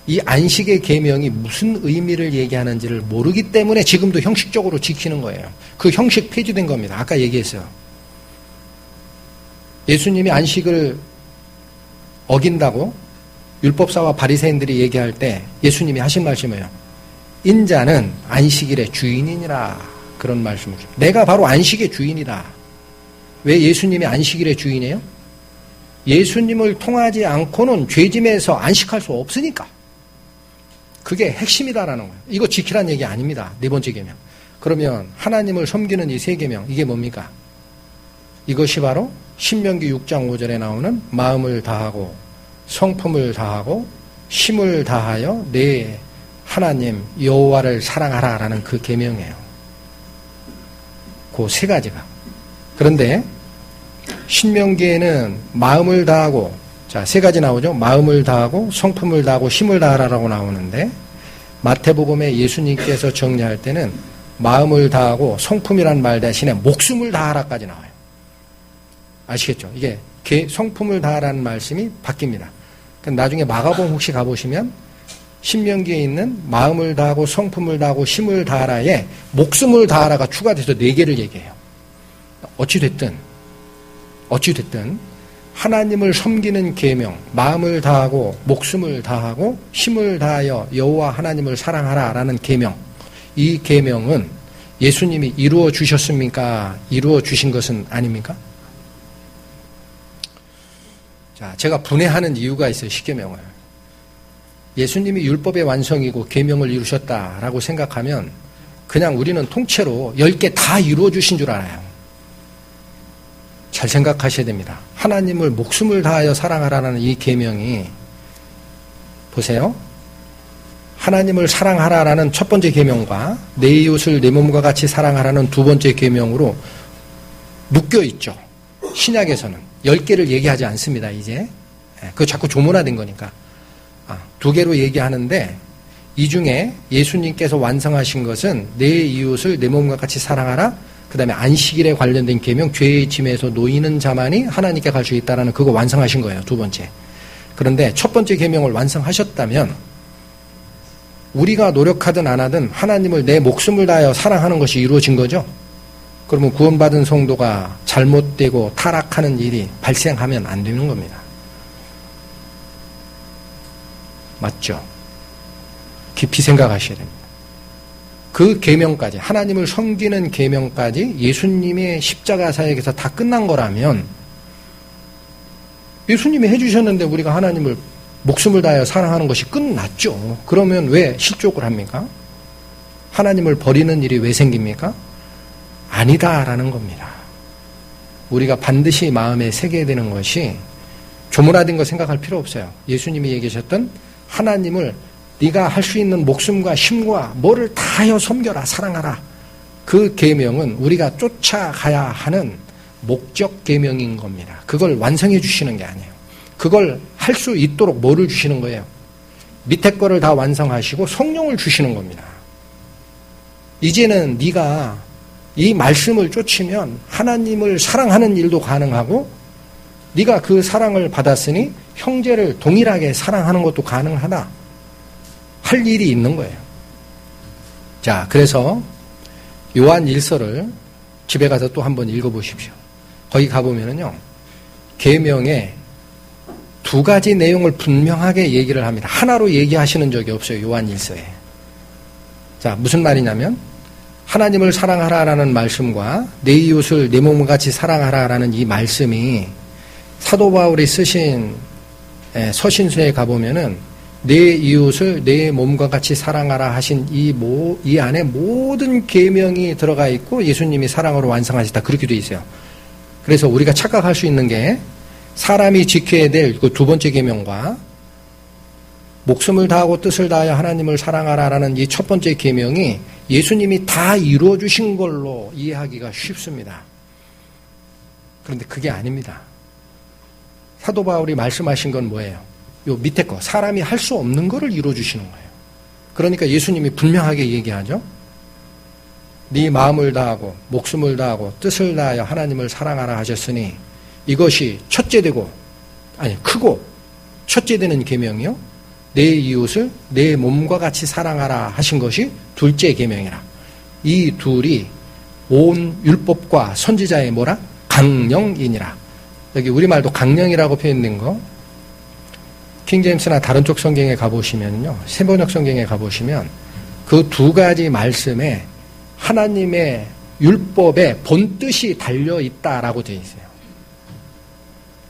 S1: 이 안식의 계명이 무슨 의미를 얘기하는지를 모르기 때문에 지금도 형식적으로 지키는 거예요. 그 형식 폐지된 겁니다. 아까 얘기했어요. 예수님이 안식을 어긴다고 율법사와 바리새인들이 얘기할 때 예수님이 하신 말씀이에요. 인자는 안식일의 주인이니라. 그런 말씀을. 내가 바로 안식의 주인이다. 왜 예수님이 안식일의 주인이에요? 예수님을 통하지 않고는 죄짐에서 안식할 수 없으니까. 그게 핵심이다라는 거예요. 이거 지키라는 얘기 아닙니다. 네 번째 계명. 그러면 하나님을 섬기는 이 세 계명, 이게 뭡니까? 이것이 바로 신명기 6장 5절에 나오는 마음을 다하고 성품을 다하고 힘을 다하여 내 하나님 여호와를 사랑하라라는 그 계명이에요. 그 세 가지가. 그런데 신명기에는 마음을 다하고, 자, 세 가지 나오죠. 마음을 다하고 성품을 다하고 힘을 다하라라고 나오는데, 마태복음에 예수님께서 정리할 때는 마음을 다하고 성품이란 말 대신에 목숨을 다하라까지 나와요. 아시겠죠? 이게 성품을 다하라는 말씀이 바뀝니다. 나중에 마가복음 혹시 가보시면 신명기에 있는 마음을 다하고 성품을 다하고 힘을 다하라에 목숨을 다하라가 추가돼서 4개를 얘기해요. 어찌됐든 하나님을 섬기는 계명, 마음을 다하고 목숨을 다하고 힘을 다하여 여호와 하나님을 사랑하라라는 계명, 이 계명은 예수님이 이루어 주셨습니까? 이루어 주신 것은 아닙니까? 자, 제가 분해하는 이유가 있어요. 십계명을. 예수님이 율법의 완성이고 계명을 이루셨다라고 생각하면 그냥 우리는 통째로 10개 다 이루어 주신 줄 알아요. 잘 생각하셔야 됩니다. 하나님을 목숨을 다하여 사랑하라는 이 계명이, 보세요. 하나님을 사랑하라라는 첫 번째 계명과 내 이웃을 내 몸과 같이 사랑하라는 두 번째 계명으로 묶여 있죠. 신약에서는 10개를 얘기하지 않습니다. 이제 그거 자꾸 조문화된 거니까 2개로 얘기하는데, 이 중에 예수님께서 완성하신 것은 내 이웃을 내 몸과 같이 사랑하라, 그 다음에 안식일에 관련된 계명, 죄의 짐에서 놓이는 자만이 하나님께 갈 수 있다라는 그거 완성하신 거예요. 두 번째. 그런데 첫 번째 계명을 완성하셨다면 우리가 노력하든 안 하든 하나님을 내 목숨을 다하여 사랑하는 것이 이루어진 거죠. 그러면 구원받은 성도가 잘못되고 타락하는 일이 발생하면 안 되는 겁니다. 맞죠? 깊이 생각하셔야 됩니다. 그 계명까지, 하나님을 섬기는 계명까지 예수님의 십자가 사역에서 다 끝난 거라면, 예수님이 해주셨는데 우리가 하나님을 목숨을 다하여 사랑하는 것이 끝났죠. 그러면 왜 실족을 합니까? 하나님을 버리는 일이 왜 생깁니까? 아니다라는 겁니다. 우리가 반드시 마음에 새겨야 되는 것이, 조문화된 거 생각할 필요 없어요. 예수님이 얘기하셨던 하나님을 네가 할 수 있는 목숨과 힘과 뭐를 다하여 섬겨라, 사랑하라. 그 계명은 우리가 쫓아가야 하는 목적 계명인 겁니다. 그걸 완성해 주시는 게 아니에요. 그걸 할 수 있도록 뭐를 주시는 거예요? 밑에 거를 다 완성하시고 성령을 주시는 겁니다. 이제는 네가 이 말씀을 쫓으면 하나님을 사랑하는 일도 가능하고, 네가 그 사랑을 받았으니 형제를 동일하게 사랑하는 것도 가능하다. 할 일이 있는 거예요. 자, 그래서 요한 1서를 집에 가서 또 한번 읽어보십시오. 거기 가보면은요, 계명에 2가지 내용을 분명하게 얘기를 합니다. 하나로 얘기하시는 적이 없어요. 요한 1서에. 자, 무슨 말이냐면, 하나님을 사랑하라라는 말씀과 내 이웃을 내 몸과 같이 사랑하라라는 이 말씀이 사도 바울이 쓰신 서신서에 가보면은 내 이웃을 내 몸과 같이 사랑하라 하신 이 안에 모든 계명이 들어가 있고 예수님이 사랑으로 완성하셨다, 그렇게 돼 있어요. 그래서 우리가 착각할 수 있는 게, 사람이 지켜야 될 그 두 번째 계명과 목숨을 다하고 뜻을 다하여 하나님을 사랑하라라는 이 첫 번째 계명이 예수님이 다 이루어 주신 걸로 이해하기가 쉽습니다. 그런데 그게 아닙니다. 사도 바울이 말씀하신 건 뭐예요? 요 밑에 거, 사람이 할 수 없는 거를 이루어 주시는 거예요. 그러니까 예수님이 분명하게 얘기하죠. 네 마음을 다하고 목숨을 다하고 뜻을 다하여 하나님을 사랑하라 하셨으니 이것이 크고 첫째 되는 계명이요, 내 이웃을 내 몸과 같이 사랑하라 하신 것이 둘째 계명이라. 이 둘이 온 율법과 선지자의 뭐라? 강령이니라. 여기 우리말도 강령이라고 표현된 거, 킹제임스나 다른 쪽 성경에 가보시면요, 세번역 성경에 가보시면 그 2가지 말씀에 하나님의 율법의 본뜻이 달려있다라고 되어 있어요.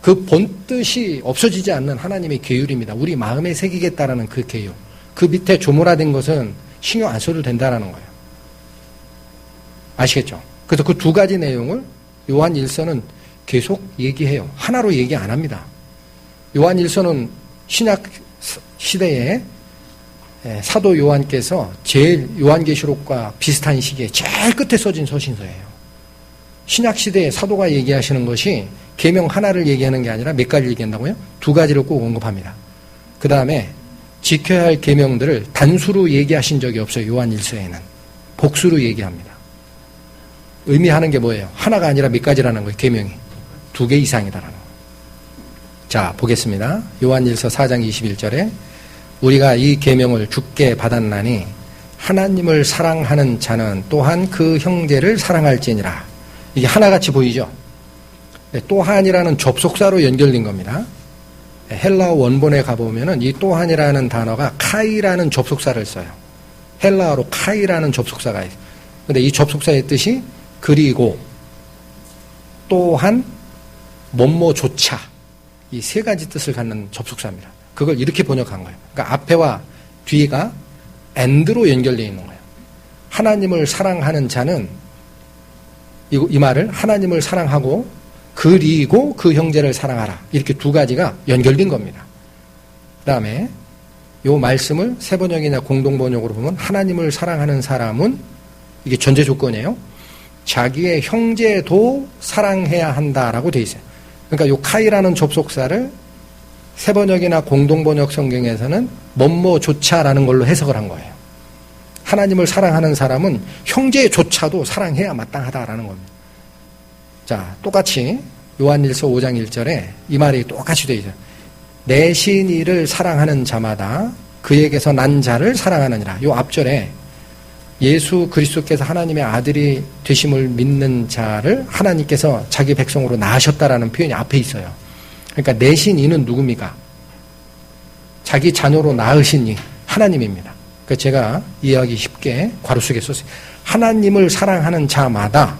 S1: 그 본뜻이 없어지지 않는 하나님의 계율입니다. 우리 마음에 새기겠다라는 그 계율. 그 밑에 조물화된 것은 신경 안 써도 된다는 거예요. 아시겠죠? 그래서 그 두 가지 내용을 요한 1서는 계속 얘기해요. 하나로 얘기 안 합니다. 요한 1서는 신약 시대에 사도 요한께서 제일 요한계시록과 비슷한 시기에 제일 끝에 써진 서신서예요. 신약 시대에 사도가 얘기하시는 것이 계명 하나를 얘기하는 게 아니라 몇 가지 얘기한다고요? 두 가지를 꼭 언급합니다. 그 다음에 지켜야 할 계명들을 단수로 얘기하신 적이 없어요. 요한 1서에는. 복수로 얘기합니다. 의미하는 게 뭐예요? 하나가 아니라 몇 가지라는 거예요. 계명이. 2개 이상이다라는 거예요. 자, 보겠습니다. 요한 1서 4장 21절에 우리가 이 계명을 주께 받았나니 하나님을 사랑하는 자는 또한 그 형제를 사랑할지니라. 이게 하나같이 보이죠? 또한이라는 접속사로 연결된 겁니다. 헬라어 원본에 가보면은 이 또한이라는 단어가 카이라는 접속사를 써요. 헬라어로 카이라는 접속사가 있어요. 근데 이 접속사의 뜻이 그리고 또한 뭐뭐조차 이 세 가지 뜻을 갖는 접속사입니다. 그걸 이렇게 번역한 거예요. 그러니까 앞에와 뒤가 and로 연결되어 있는 거예요. 하나님을 사랑하는 자는 이 말을 하나님을 사랑하고 그리고 그 형제를 사랑하라. 이렇게 두 가지가 연결된 겁니다. 그 다음에 이 말씀을 세번역이나 공동번역으로 보면 하나님을 사랑하는 사람은 이게 전제 조건이에요. 자기의 형제도 사랑해야 한다라고 돼 있어요. 그러니까 이 카이라는 접속사를 세번역이나 공동번역 성경에서는 뭐뭐조차라는 걸로 해석을 한 거예요. 하나님을 사랑하는 사람은 형제조차도 사랑해야 마땅하다라는 겁니다. 자, 똑같이 요한일서 5장 1절에 이 말이 똑같이 되어 있어요. 내 시인이를 사랑하는 자마다 그에게서 난 자를 사랑하느니라. 요 앞절에 예수 그리스도께서 하나님의 아들이 되심을 믿는 자를 하나님께서 자기 백성으로 낳으셨다라는 표현이 앞에 있어요. 그러니까 내신 이는 누굽니까? 자기 자녀로 낳으신 이 하나님입니다. 그러니까 제가 이해하기 쉽게 괄호 속에 썼어요. 하나님을 사랑하는 자마다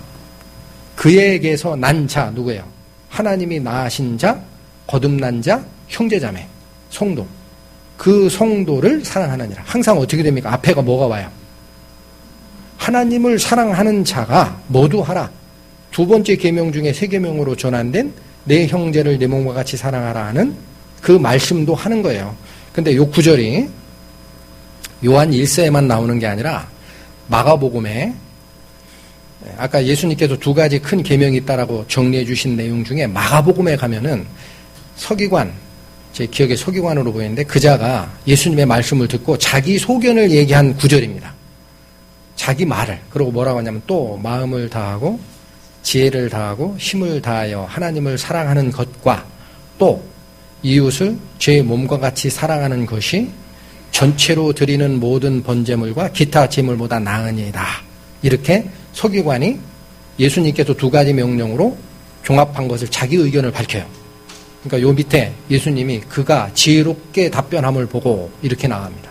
S1: 그에게서 난 자 누구예요? 하나님이 낳으신 자, 거듭난 자, 형제자매, 성도. 그 성도를 사랑하느니라. 항상 어떻게 됩니까? 앞에가 뭐가 와요? 하나님을 사랑하는 자가 모두 하라. 두 번째 계명 중에 세 계명으로 전환된 내 형제를 내 몸과 같이 사랑하라 하는 그 말씀도 하는 거예요. 근데 요 구절이 요한 1서에만 나오는 게 아니라 마가복음에 아까 예수님께서 두 가지 큰 계명이 있다라고 정리해 주신 내용 중에 마가복음에 가면은 서기관, 제 기억에 서기관으로 보이는데 그자가 예수님의 말씀을 듣고 자기 소견을 얘기한 구절입니다. 자기 말을. 그리고 뭐라고 하냐면 또 마음을 다하고 지혜를 다하고 힘을 다하여 하나님을 사랑하는 것과 또 이웃을 제 몸과 같이 사랑하는 것이 전체로 드리는 모든 번제물과 기타 제물보다 나으니이다. 이렇게 서기관이 예수님께서 두 가지 명령으로 종합한 것을 자기 의견을 밝혀요. 그러니까 요 밑에 예수님이 그가 지혜롭게 답변함을 보고 이렇게 나갑니다.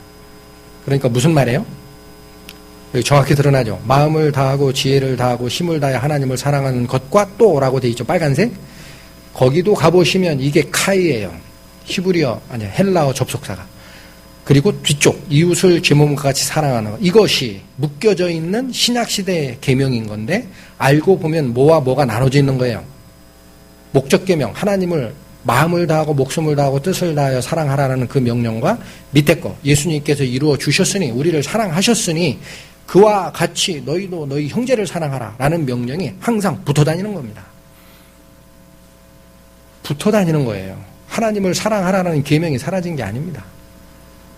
S1: 그러니까 무슨 말이에요? 여기 정확히 드러나죠. 마음을 다하고 지혜를 다하고 힘을 다해 하나님을 사랑하는 것과 또라고 돼 있죠. 빨간색. 거기도 가보시면 이게 카이예요. 히브리어 아니야 헬라어 접속사가. 그리고 뒤쪽 이웃을 제 몸과 같이 사랑하는 것. 이것이 묶여져 있는 신약시대의 계명인 건데 알고 보면 뭐와 뭐가 나눠져 있는 거예요. 목적 계명 하나님을 마음을 다하고 목숨을 다하고 뜻을 다하여 사랑하라는 그 명령과 밑에 거 예수님께서 이루어 주셨으니 우리를 사랑하셨으니 그와 같이 너희도 너희 형제를 사랑하라 라는 명령이 항상 붙어 다니는 겁니다. 붙어 다니는 거예요. 하나님을 사랑하라는 계명이 사라진 게 아닙니다.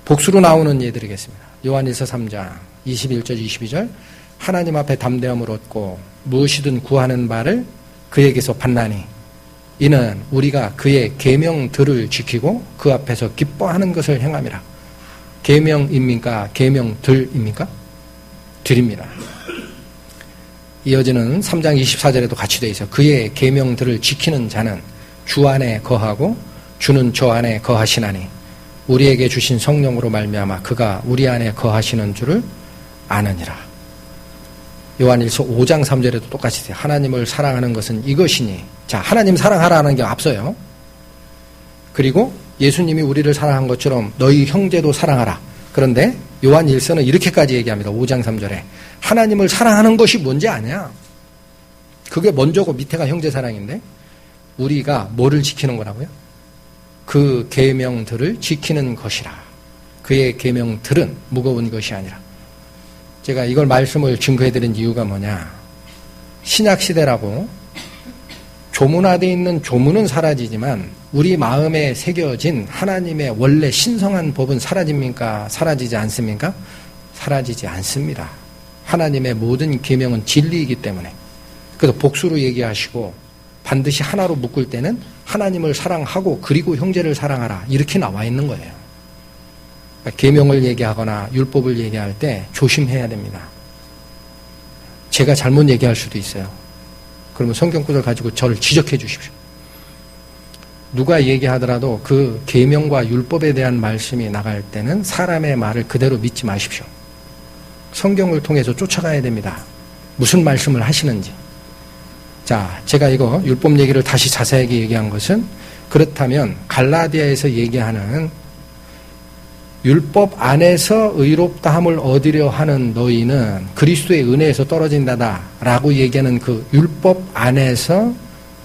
S1: 복수로 나오는 예 드리겠습니다. 요한일서 3장 21절 22절 하나님 앞에 담대함을 얻고 무엇이든 구하는 바를 그에게서 받나니 이는 우리가 그의 계명들을 지키고 그 앞에서 기뻐하는 것을 행함이라. 계명입니까? 계명들입니까? 들입니다. 이어지는 3장 24절에도 같이 되어 있어요. 그의 계명들을 지키는 자는 주 안에 거하고 주는 저 안에 거하시나니 우리에게 주신 성령으로 말미암아 그가 우리 안에 거하시는 줄을 아느니라. 요한일서 5장 3절에도 똑같이 돼요. 하나님을 사랑하는 것은 이것이니. 자, 하나님 사랑하라는 게 앞서요. 그리고 예수님이 우리를 사랑한 것처럼 너희 형제도 사랑하라. 그런데 요한 1서는 이렇게까지 얘기합니다. 5장 3절에. 하나님을 사랑하는 것이 뭔지 아냐? 그게 먼저고 밑에가 형제사랑인데 우리가 뭐를 지키는 거라고요? 그 계명들을 지키는 것이라. 그의 계명들은 무거운 것이 아니라. 제가 이걸 말씀을 증거해드린 이유가 뭐냐? 신약시대라고 조문화되어 있는 조문은 사라지지만 우리 마음에 새겨진 하나님의 원래 신성한 법은 사라집니까? 사라지지 않습니까? 사라지지 않습니다. 하나님의 모든 계명은 진리이기 때문에. 그래서 복수로 얘기하시고 반드시 하나로 묶을 때는 하나님을 사랑하고 그리고 형제를 사랑하라. 이렇게 나와 있는 거예요. 계명을 얘기하거나 율법을 얘기할 때 조심해야 됩니다. 제가 잘못 얘기할 수도 있어요. 그러면 성경구절 가지고 저를 지적해 주십시오. 누가 얘기하더라도 그 계명과 율법에 대한 말씀이 나갈 때는 사람의 말을 그대로 믿지 마십시오. 성경을 통해서 쫓아가야 됩니다. 무슨 말씀을 하시는지. 자, 제가 이거 율법 얘기를 다시 자세하게 얘기한 것은 그렇다면 갈라디아에서 얘기하는 율법 안에서 의롭다함을 얻으려 하는 너희는 그리스도의 은혜에서 떨어진다라고 얘기하는 그 율법 안에서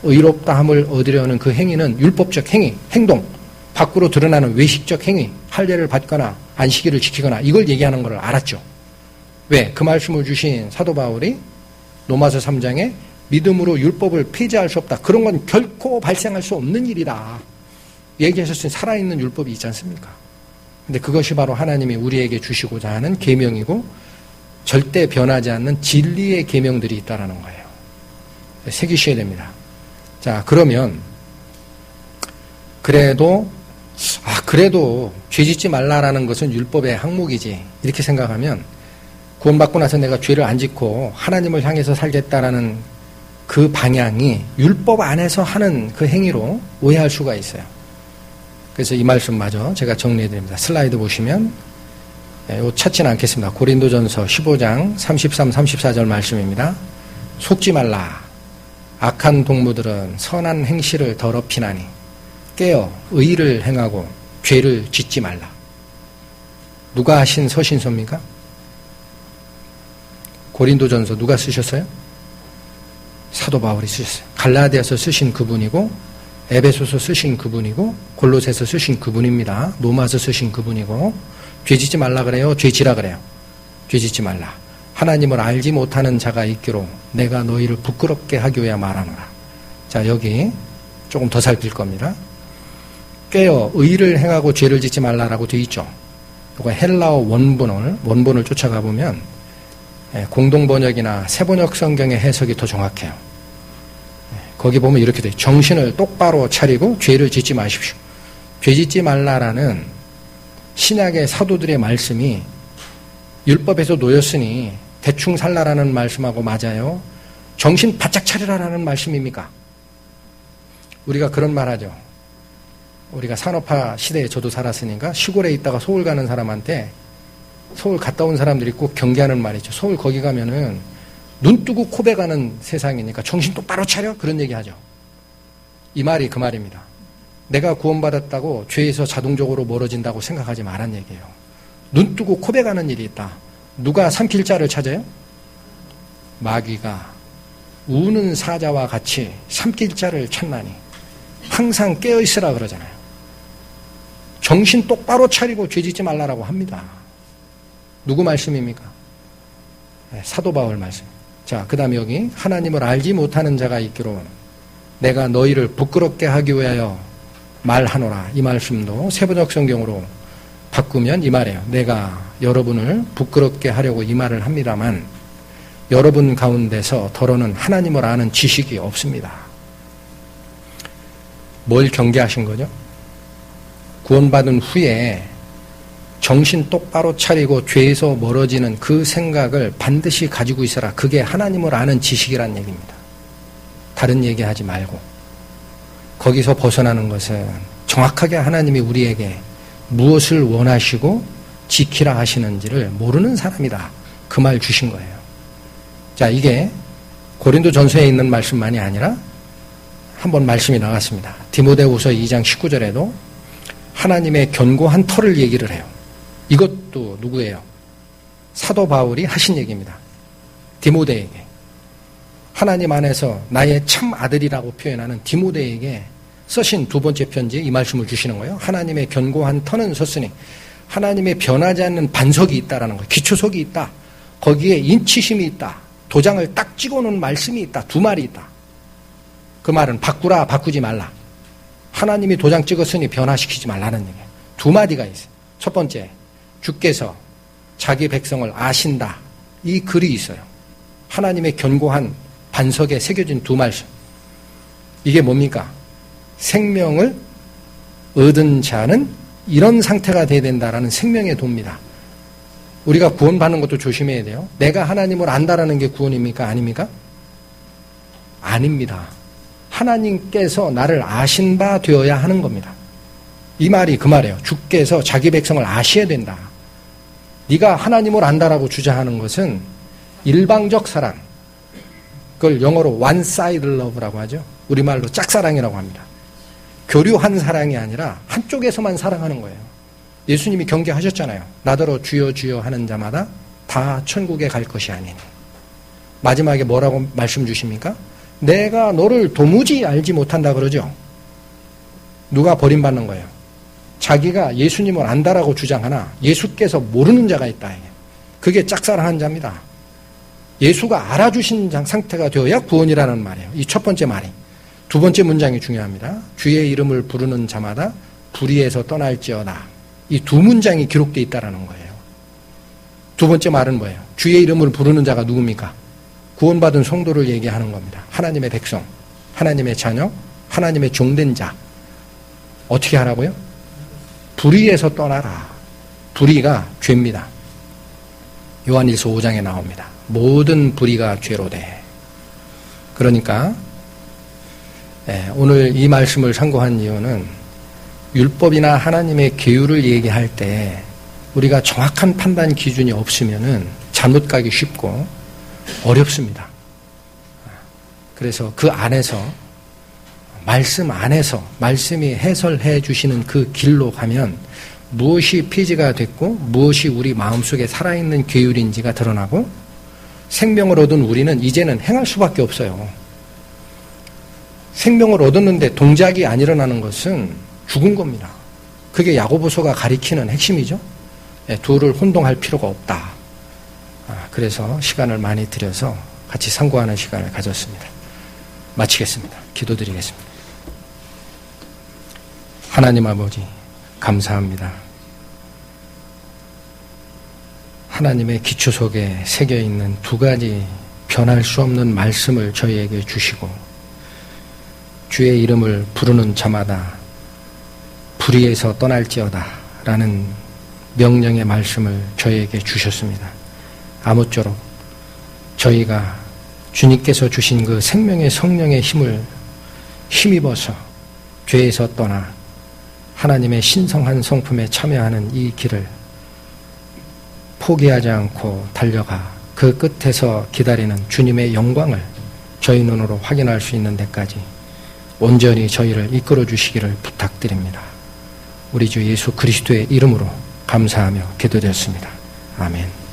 S1: 의롭다함을 얻으려는 그 행위는 율법적 행위, 행동, 밖으로 드러나는 외식적 행위, 할례를 받거나 안식일을 지키거나 이걸 얘기하는 걸 알았죠. 왜? 그 말씀을 주신 사도 바울이 로마서 3장에 믿음으로 율법을 폐지할 수 없다. 그런 건 결코 발생할 수 없는 일이다. 얘기하셨으니 살아있는 율법이 있지 않습니까? 근데 그것이 바로 하나님이 우리에게 주시고자 하는 계명이고 절대 변하지 않는 진리의 계명들이 있다라는 거예요. 새기셔야 됩니다. 자, 그러면 그래도 죄짓지 말라라는 것은 율법의 항목이지 이렇게 생각하면 구원받고 나서 내가 죄를 안 짓고 하나님을 향해서 살겠다라는 그 방향이 율법 안에서 하는 그 행위로 오해할 수가 있어요. 그래서 이 말씀마저 제가 정리해드립니다. 슬라이드 보시면 찾지는 않겠습니다. 고린도전서 15장 33, 34절 말씀입니다. 속지 말라. 악한 동무들은 선한 행실을 더럽히나니 깨어 의를 행하고 죄를 짓지 말라. 누가 하신 서신서입니까? 고린도전서 누가 쓰셨어요? 사도 바울이 쓰셨어요. 갈라디아서 쓰신 그분이고 에베소서 쓰신 그분이고 골로새서 쓰신 그분입니다. 로마서 쓰신 그분이고 죄짓지 말라 그래요? 죄지라 그래요? 죄짓지 말라. 하나님을 알지 못하는 자가 있기로 내가 너희를 부끄럽게 하기위하여 말하노라. 자, 여기 조금 더 살필 겁니다. 깨어 의를 행하고 죄를 짓지 말라라고 되어 있죠. 이거 헬라어 원본을 쫓아가 보면 공동번역이나 새번역 성경의 해석이 더 정확해요. 거기 보면 이렇게 돼요. 정신을 똑바로 차리고 죄를 짓지 마십시오. 죄 짓지 말라라는 신약의 사도들의 말씀이 율법에서 놓였으니 대충 살라라는 말씀하고 맞아요? 정신 바짝 차리라라는 말씀입니까? 우리가 그런 말 하죠. 우리가 산업화 시대에 저도 살았으니까 시골에 있다가 서울 가는 사람한테 서울 갔다 온 사람들이 꼭 경계하는 말이죠. 서울 거기 가면은 눈 뜨고 코베 가는 세상이니까 정신 똑바로 차려? 그런 얘기 하죠. 이 말이 그 말입니다. 내가 구원받았다고 죄에서 자동적으로 멀어진다고 생각하지 말란 얘기예요. 눈 뜨고 코베 가는 일이 있다. 누가 삼킬 자를 찾아요? 마귀가 우는 사자와 같이 삼킬 자를 찾나니 항상 깨어있으라 그러잖아요. 정신 똑바로 차리고 죄짓지 말라라고 합니다. 누구 말씀입니까? 사도 바울 말씀. 자, 그 다음에 여기 하나님을 알지 못하는 자가 있기로 내가 너희를 부끄럽게 하기 위하여 말하노라. 이 말씀도 세번역 성경으로 바꾸면 이 말이에요. 내가 여러분을 부끄럽게 하려고 이 말을 합니다만 여러분 가운데서 더러는 하나님을 아는 지식이 없습니다. 뭘 경계하신 거죠? 구원받은 후에 정신 똑바로 차리고 죄에서 멀어지는 그 생각을 반드시 가지고 있어라. 그게 하나님을 아는 지식이란 얘기입니다. 다른 얘기하지 말고. 거기서 벗어나는 것은 정확하게 하나님이 우리에게 무엇을 원하시고 지키라 하시는지를 모르는 사람이다. 그 말 주신 거예요. 자, 이게 고린도 전서에 있는 말씀만이 아니라 한번 말씀이 나갔습니다. 디모데후서 2장 19절에도 하나님의 견고한 터를 얘기를 해요. 이것도 누구예요? 사도 바울이 하신 얘기입니다. 디모데에게. 하나님 안에서 나의 참 아들이라고 표현하는 디모데에게 쓰신 두 번째 편지에 이 말씀을 주시는 거예요. 하나님의 견고한 터는 섰으니 하나님의 변하지 않는 반석이 있다라는 거예요. 기초석이 있다. 거기에 인치심이 있다. 도장을 딱 찍어놓은 말씀이 있다. 두 말이 있다. 그 말은 바꾸라, 바꾸지 말라. 하나님이 도장 찍었으니 변화시키지 말라는 얘기예요. 두 마디가 있어요. 첫 번째, 주께서 자기 백성을 아신다. 이 글이 있어요. 하나님의 견고한 반석에 새겨진 두 말씀. 이게 뭡니까? 생명을 얻은 자는 이런 상태가 돼야 된다라는 생명의 도입니다. 우리가 구원받는 것도 조심해야 돼요. 내가 하나님을 안다라는 게 구원입니까? 아닙니까? 아닙니다. 하나님께서 나를 아신 바 되어야 하는 겁니다. 이 말이 그 말이에요. 주께서 자기 백성을 아셔야 된다. 네가 하나님을 안다라고 주장하는 것은 일방적 사랑. 그걸 영어로 one-side love라고 하죠. 우리말로 짝사랑이라고 합니다. 교류한 사랑이 아니라 한쪽에서만 사랑하는 거예요. 예수님이 경계하셨잖아요. 나더러 주여 주여 하는 자마다 다 천국에 갈 것이 아니니. 마지막에 뭐라고 말씀 주십니까? 내가 너를 도무지 알지 못한다 그러죠. 누가 버림받는 거예요? 자기가 예수님을 안다라고 주장하나 예수께서 모르는 자가 있다. 그게 짝사랑한 자입니다. 예수가 알아주신 상태가 되어야 구원이라는 말이에요. 이 첫 번째 말이. 두 번째 문장이 중요합니다. 주의 이름을 부르는 자마다 불의에서 떠날지어다. 이 두 문장이 기록되어 있다는 거예요. 두 번째 말은 뭐예요? 주의 이름을 부르는 자가 누굽니까? 구원받은 성도를 얘기하는 겁니다. 하나님의 백성, 하나님의 자녀, 하나님의 종된 자. 어떻게 하라고요? 불의에서 떠나라. 불의가 죄입니다. 요한일서 5장에 나옵니다. 모든 불의가 죄로 돼. 그러니까 오늘 이 말씀을 상고한 이유는 율법이나 하나님의 계율을 얘기할 때 우리가 정확한 판단 기준이 없으면은 잘못 가기 쉽고 어렵습니다. 그래서 그 안에서 말씀 안에서 말씀이 해설해 주시는 그 길로 가면 무엇이 피지가 됐고 무엇이 우리 마음속에 살아있는 계율인지가 드러나고 생명을 얻은 우리는 이제는 행할 수밖에 없어요. 생명을 얻었는데 동작이 안 일어나는 것은 죽은 겁니다. 그게 야고보서가 가리키는 핵심이죠. 둘을 혼동할 필요가 없다. 그래서 시간을 많이 들여서 같이 상고하는 시간을 가졌습니다. 마치겠습니다. 기도드리겠습니다. 하나님 아버지 감사합니다. 하나님의 기초 속에 새겨있는 두 가지 변할 수 없는 말씀을 저희에게 주시고 주의 이름을 부르는 자마다 불의에서 떠날지어다 라는 명령의 말씀을 저희에게 주셨습니다. 아무쪼록 저희가 주님께서 주신 그 생명의 성령의 힘을 힘입어서 죄에서 떠나 하나님의 신성한 성품에 참여하는 이 길을 포기하지 않고 달려가 그 끝에서 기다리는 주님의 영광을 저희 눈으로 확인할 수 있는 데까지 온전히 저희를 이끌어 주시기를 부탁드립니다. 우리 주 예수 그리스도의 이름으로 감사하며 기도드렸습니다. 아멘.